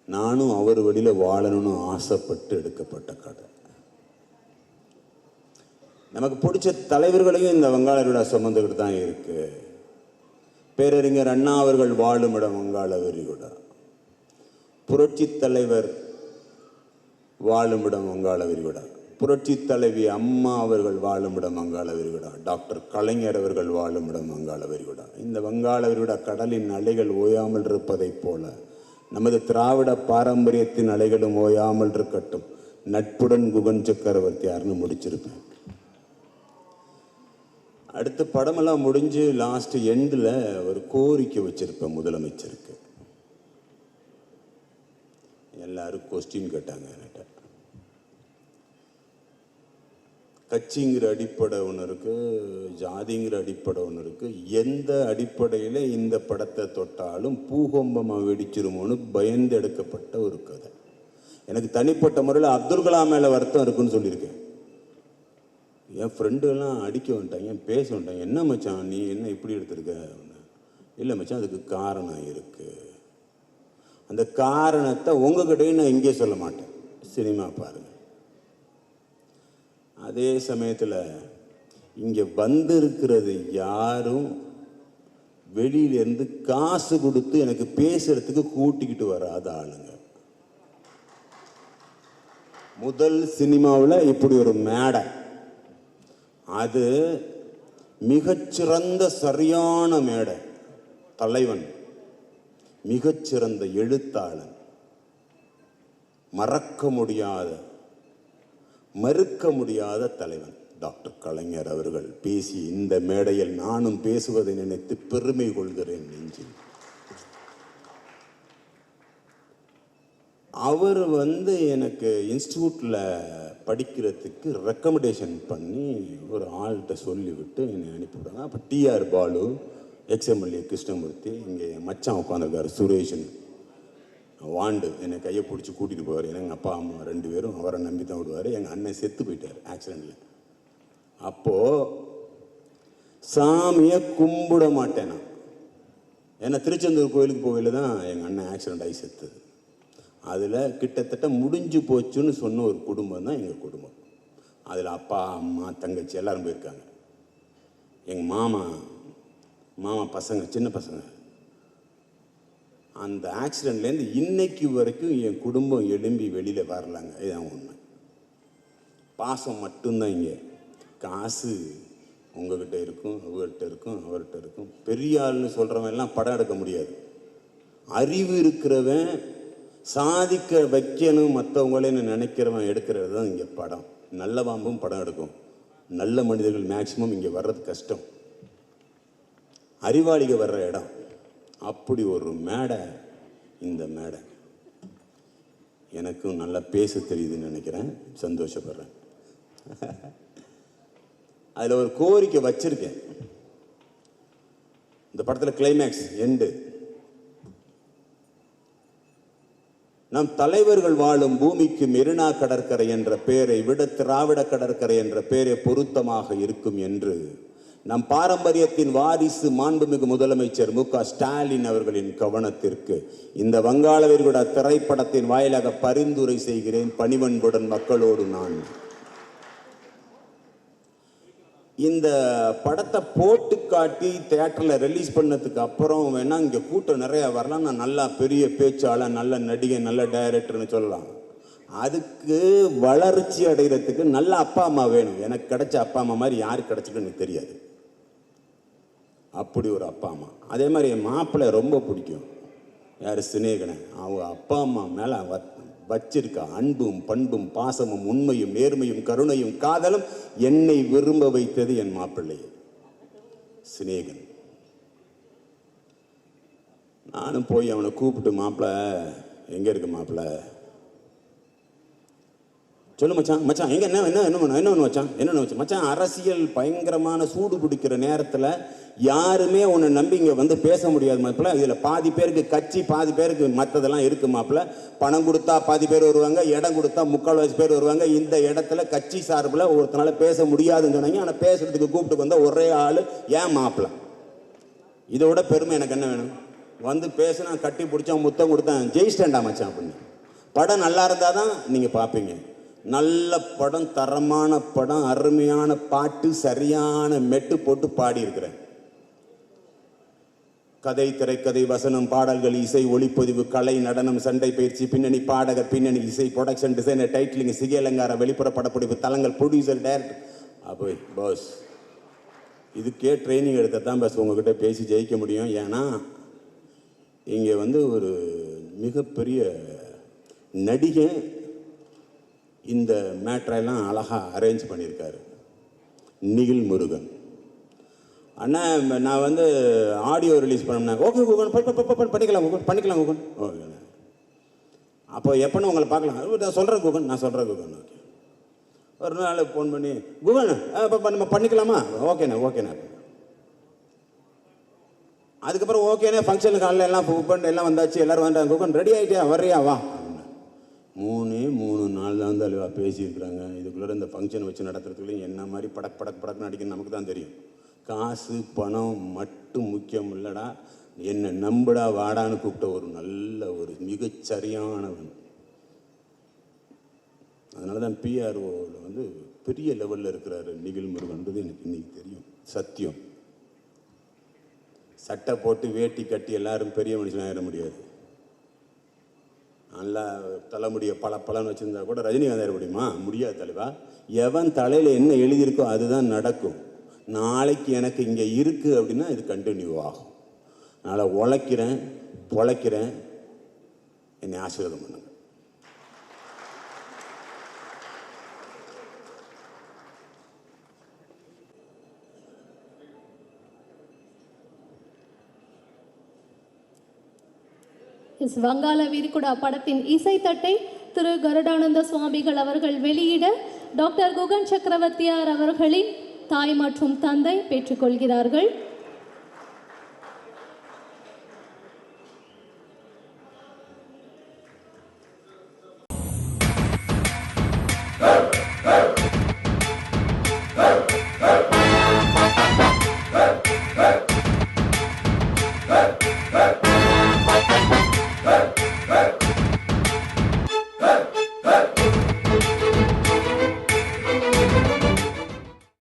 நானும் அவர் வழியில் வாழணும்னு ஆசைப்பட்டு எடுக்கப்பட்ட கதை. நமக்கு பிடிச்ச தலைவர்களையும் இந்த வங்காள சுமந்துக்கிட்டு தான் இருக்கு. பேரறிஞர் அண்ணா அவர்கள் வாழும் இடம் வங்காள விரிகுடா, புரட்சி தலைவர் வாழும் இடம் வங்காள விரிகுடா, புரட்சி தலைவி அம்மா அவர்கள் வாழும் இடம் வங்காள விரிகுடா, டாக்டர் கலைஞர் அவர்கள் வாழும் இடம் வங்காள விரிகுடா. இந்த வங்காள விரிகுடா கடலின் அலைகள் ஓயாமல் இருப்பதைப் போல நமது திராவிட பாரம்பரியத்தின் அலைகளும் ஓயாமல் இருக்கட்டும். நட்புடன் குகன் சக்கரவர்த்தியார்னு முடிச்சிருப்பேன். அடுத்த படமெல்லாம் முடிஞ்சு லாஸ்ட் எண்டில் ஒரு கோரிக்கை வச்சிருப்பேன் முதலமைச்சருக்கு. எல்லாரும் கொஸ்டின் கேட்டாங்க என்கிட்ட. கட்சிங்கிற அடிப்படை ஒன்று இருக்கு, ஜாதிங்கிற அடிப்படை ஒன்று இருக்கு. எந்த அடிப்படையில் இந்த படத்தை தொட்டாலும் பூகம்பமாக வெடிச்சிருமோன்னு பயந்து எடுக்கப்பட்ட ஒரு கதை. எனக்கு தனிப்பட்ட முறையில் அப்துல் கலாம் மேலே வருத்தம் இருக்குன்னு சொல்லியிருக்கேன். என் ஃப்ரெண்டுலாம் அடிக்க வந்துட்டாங்க, பேச வந்துட்டாங்க. என்ன மச்சான் நீ என்ன இப்படி எடுத்திருக்க? இல்லை மச்சான், அதுக்கு காரணம் இருக்கு. அந்த காரணத்தை உங்ககிட்டையும் நான் இங்கே சொல்ல மாட்டேன், சினிமா பாருங்க. அதே சமயத்தில் இங்கே வந்திருக்கிறது யாரும் வெளியிலேருந்து காசு கொடுத்து எனக்கு பேசுறதுக்கு கூட்டிக்கிட்டு வராத ஆளுங்க. முதல் சினிமாவில் இப்படி ஒரு மேடை, அது மிகச்சிறந்த சரியான மேடை. தலைவன் மிகச்சிறந்த எழுத்தாளன், மறுக்க முடியாத தலைவன் டாக்டர் கலைஞர் அவர்கள் பேசி இந்த மேடையில் நானும் பேசுவதை நினைத்து பெருமை கொள்கிறேன் நெஞ்சில். அவர் எனக்கு இன்ஸ்டியூட்டில் படிக்கிறதுக்கு ரெக்கமெண்டேஷன் பண்ணி ஒரு ஆள்கிட்ட சொல்லிவிட்டு என்னை அனுப்பிவிட்டாங்க. அப்போ டிஆர் பாலு, எக்ஸ்எம்எல்ஏ கிருஷ்ணமூர்த்தி, இங்கே மச்சான் உட்காந்துருக்காரு சுரேஷ்னு, வாண்டு என்னை கையை பிடிச்சி கூட்டிகிட்டு போவார். எங்கள் அப்பா அம்மா 2 பேரும் அவரை நம்பி தான் விடுவார். எங்கள் அண்ணன் செத்து போயிட்டார் ஆக்சிடெண்ட்டில். அப்போது சாமியை கும்பிட மாட்டேன் நான். ஏன்னா திருச்செந்தூர் கோயிலுக்கு போகையில் தான் எங்கள் அண்ணன் ஆக்சிடெண்ட் ஆகி செத்துது. அதில் கிட்டத்தட்ட முடிஞ்சு போச்சுன்னு சொன்ன ஒரு குடும்பம் தான் எங்கள் குடும்பம். அதில் அப்பா அம்மா தங்கச்சி எல்லோரும் போயிருக்காங்க. எங்கள் மாமா பசங்க, சின்ன பசங்க. அந்த ஆக்சிடெண்ட்லேருந்து இன்னைக்கு வரைக்கும் என் குடும்பம் எழும்பி வெளியில் வரலாங்க. இதுதான் உண்மை. பாசம் மட்டும்தான் இங்கே. காசு உங்ககிட்ட இருக்கும், அவர்கிட்ட இருக்கும், அவர்கிட்ட இருக்கும். பெரிய ஆள்னு சொல்கிறவன் எல்லாம் படம் எடுக்க முடியாது. அறிவு இருக்கிறவன், சாதிக்க வைக்கணும் மற்றவங்களேன்னு நினைக்கிறவன் எடுக்கிறது தான் இங்கே படம். நல்ல பாம்பும் படம் எடுக்கும். நல்ல மனிதர்கள் மேக்சிமம் இங்கே வர்றது கஷ்டம். அறிவாளிக வர்ற இடம். அப்படி ஒரு மேடை இந்த மேடை. எனக்கும் நல்லா பேச தெரியுதுன்னு நினைக்கிறேன், சந்தோஷப்படுறேன். அதில் ஒரு கோரிக்கை வச்சிருக்கேன். இந்த படத்தில் கிளைமேக்ஸ் எண்டு, நம் தலைவர்கள் வாழும் பூமிக்கு மெரினா கடற்கரை என்ற பெயரை விட திராவிட கடற்கரை என்ற பெயரை பொருத்தமாக இருக்கும் என்று நம் பாரம்பரியத்தின் வாரிசு மாண்புமிகு முதலமைச்சர் மு.க. ஸ்டாலின் அவர்களின் கவனத்திற்கு இந்த வங்காள விரிகுடா திரைப்படத்தின் வாயிலாக பரிந்துரை செய்கிறேன். பணிவன்புடன் மக்களோடு நான். இந்த படத்தை போட்டு காட்டி தியேட்டரில் ரிலீஸ் பண்ணதுக்கு அப்புறம் வேணா இங்கே கூட்டம் நிறையா வரலாம், நான் நல்லா பெரிய பேச்சாளர், நல்ல நடிகை, நல்ல டைரக்டர்னு சொல்லலாம். அதுக்கு வளர்ச்சி அடைகிறதுக்கு நல்ல அப்பா அம்மா வேணும். எனக்கு கிடைச்ச அப்பா அம்மா மாதிரி யாருக்கு கிடைச்சிட்டு எனக்கு தெரியாது. அப்படி ஒரு அப்பா அம்மா. அதே மாதிரி என் மாப்பிள்ளை ரொம்ப பிடிக்கும். யார் சிநேகனன். அவங்க அப்பா அம்மா மேலே வச்சிருக்க அன்பும் பண்பும் பாசமும் உண்மையும் நேர்மையும் கருணையும் காதலும் என்னை விரும்ப வைத்தது என் மாப்பிள்ளை சிநேகன். நானும் போய் அவனை கூப்பிட்டு, மாப்பிள்ள எங்கே இருக்கு மாப்பிள்ள, சொல்லு மச்சான், மச்சான் எங்க என்ன வச்சான், என்ன வச்சான் மச்சான். அரசியல் பயங்கரமான சூடு பிடிக்கிற நேரத்தில் யாருமே உன்னை நம்பி இங்கே வந்து பேச முடியாது மாப்பிள்ள. இதில் பாதி பேருக்கு கட்சி, பாதி பேருக்கு மற்றதெல்லாம் இருக்குது மாப்பிள்ள. பணம் கொடுத்தா பாதி பேர் வருவாங்க, இடம் கொடுத்தா 3/4 பேர் வருவாங்க. இந்த இடத்துல கட்சி சார்பில் ஒருத்தனால பேச முடியாதுன்னு சொன்னாங்க. ஆனால் பேசுறதுக்கு கூப்பிட்டு வந்தால் ஒரே ஆள் ஏன் மாப்பிள்ள. இதோட பெருமை எனக்கு என்ன வேணும்? வந்து பேச நான் கட்டி பிடிச்சா முத்தம் கொடுத்தேன், ஜெயிஸ்டேண்டா மச்சான் அப்படின்னு. படம் நல்லா இருந்தால் தான் நீங்கள் பார்ப்பீங்க. நல்ல படம், தரமான படம், அருமையான பாட்டு, சரியான மெட்டு போட்டு பாடியிருக்கிறேன். கதை, திரைக்கதை, வசனம், பாடல்கள், இசை, ஒளிப்பதிவு, கலை, நடனம், சண்டை பயிற்சி, பின்னணி பாடகர், பின்னணி இசை, ப்ரொடக்ஷன் டிசைனர், டைட்டிலிங், சிகை அலங்காரம், வெளிப்புற படப்பிடிப்பு, தளங்கள், ப்ரொடியூசர், டைரக்டர். அப்போ பாஸ் இதுக்கே ட்ரைனிங் எடுத்தால் தான் பஸ் உங்ககிட்ட பேசி ஜெயிக்க முடியும். ஏன்னா இங்கே வந்து ஒரு மிகப்பெரிய நடிகை இந்த மேட்ரெல்லாம் அழகாக அரேஞ்ச் பண்ணியிருக்காரு, நிகில் முருகன் அண்ணா. நான் வந்து ஆடியோ ரிலீஸ் பண்ணேன். ஓகே குகன், பண்ணிக்கலாம் குகன், பண்ணிக்கலாம் குகன். ஓகே, அப்போ எப்போன்னு உங்களை பார்க்கலாம். நான் சொல்கிறேன் குகன், நான் சொல்கிறேன் குகன். ஓகே, ஒரு நாள் ஃபோன் பண்ணி, குகன் நம்ம பண்ணிக்கலாமா? ஓகேண்ணா ஓகேண்ணா. அதுக்கப்புறம் ஓகேண்ணே, ஃபங்க்ஷனுக்கு காலையில் எல்லாம் புக் பண்ணி எல்லாம் வந்தாச்சு, எல்லோரும் வந்தாங்க. குகன் ரெடி ஆகிட்டியா, வர்றியா வா. 3 நாள் தான் தலைவா பேசியிருக்கிறாங்க. இதுக்குள்ளே இந்த ஃபங்க்ஷன் வச்சு நடத்துறதுக்குள்ளே என்ன மாதிரி படக்கு நடிக்கணும் நமக்கு தான் தெரியும். காசு பணம் மட்டும் முக்கியம் இல்லைடா, என்னை நம்புடா வாடான்னு கூப்பிட்ட ஒரு நல்ல ஒரு மிகச்சரியானவன். அதனால தான் பிஆர்ஓவில் வந்து பெரிய லெவலில் இருக்கிறாரு நிகில் முருகன்றது எனக்கு இன்னைக்கு தெரியும். சத்தியம். சட்டை போட்டு வேட்டி கட்டி எல்லாரும் பெரிய மனுஷனாக ஆயிட முடியாது. நல்லா தலைமுடியை பலன்னு வச்சுருந்தா கூட ரஜினிகாந்த் ஆயிட முடியுமா? முடியாது தலைவா. எவன் தலையில் என்ன எழுதியிருக்கோ அதுதான் நடக்கும். நாளைக்கு எனக்கு இங்கே இருக்குது அப்படின்னா இது கண்டினியூ ஆகும். அதனால் உழைக்கிறேன், பொழைக்கிறேன், என்னை ஆசீர்வாதம் பண்ணுங்க. வங்காள விரிகுடா படத்தின் இசைத்தட்டை திரு கருடானந்த சுவாமிகள் அவர்கள் வெளியிட டாக்டர் குகன் சக்கரவர்த்தியார் அவர்களின் தாய் மற்றும் தந்தை பெற்றுக்கொள்கிறார்கள்.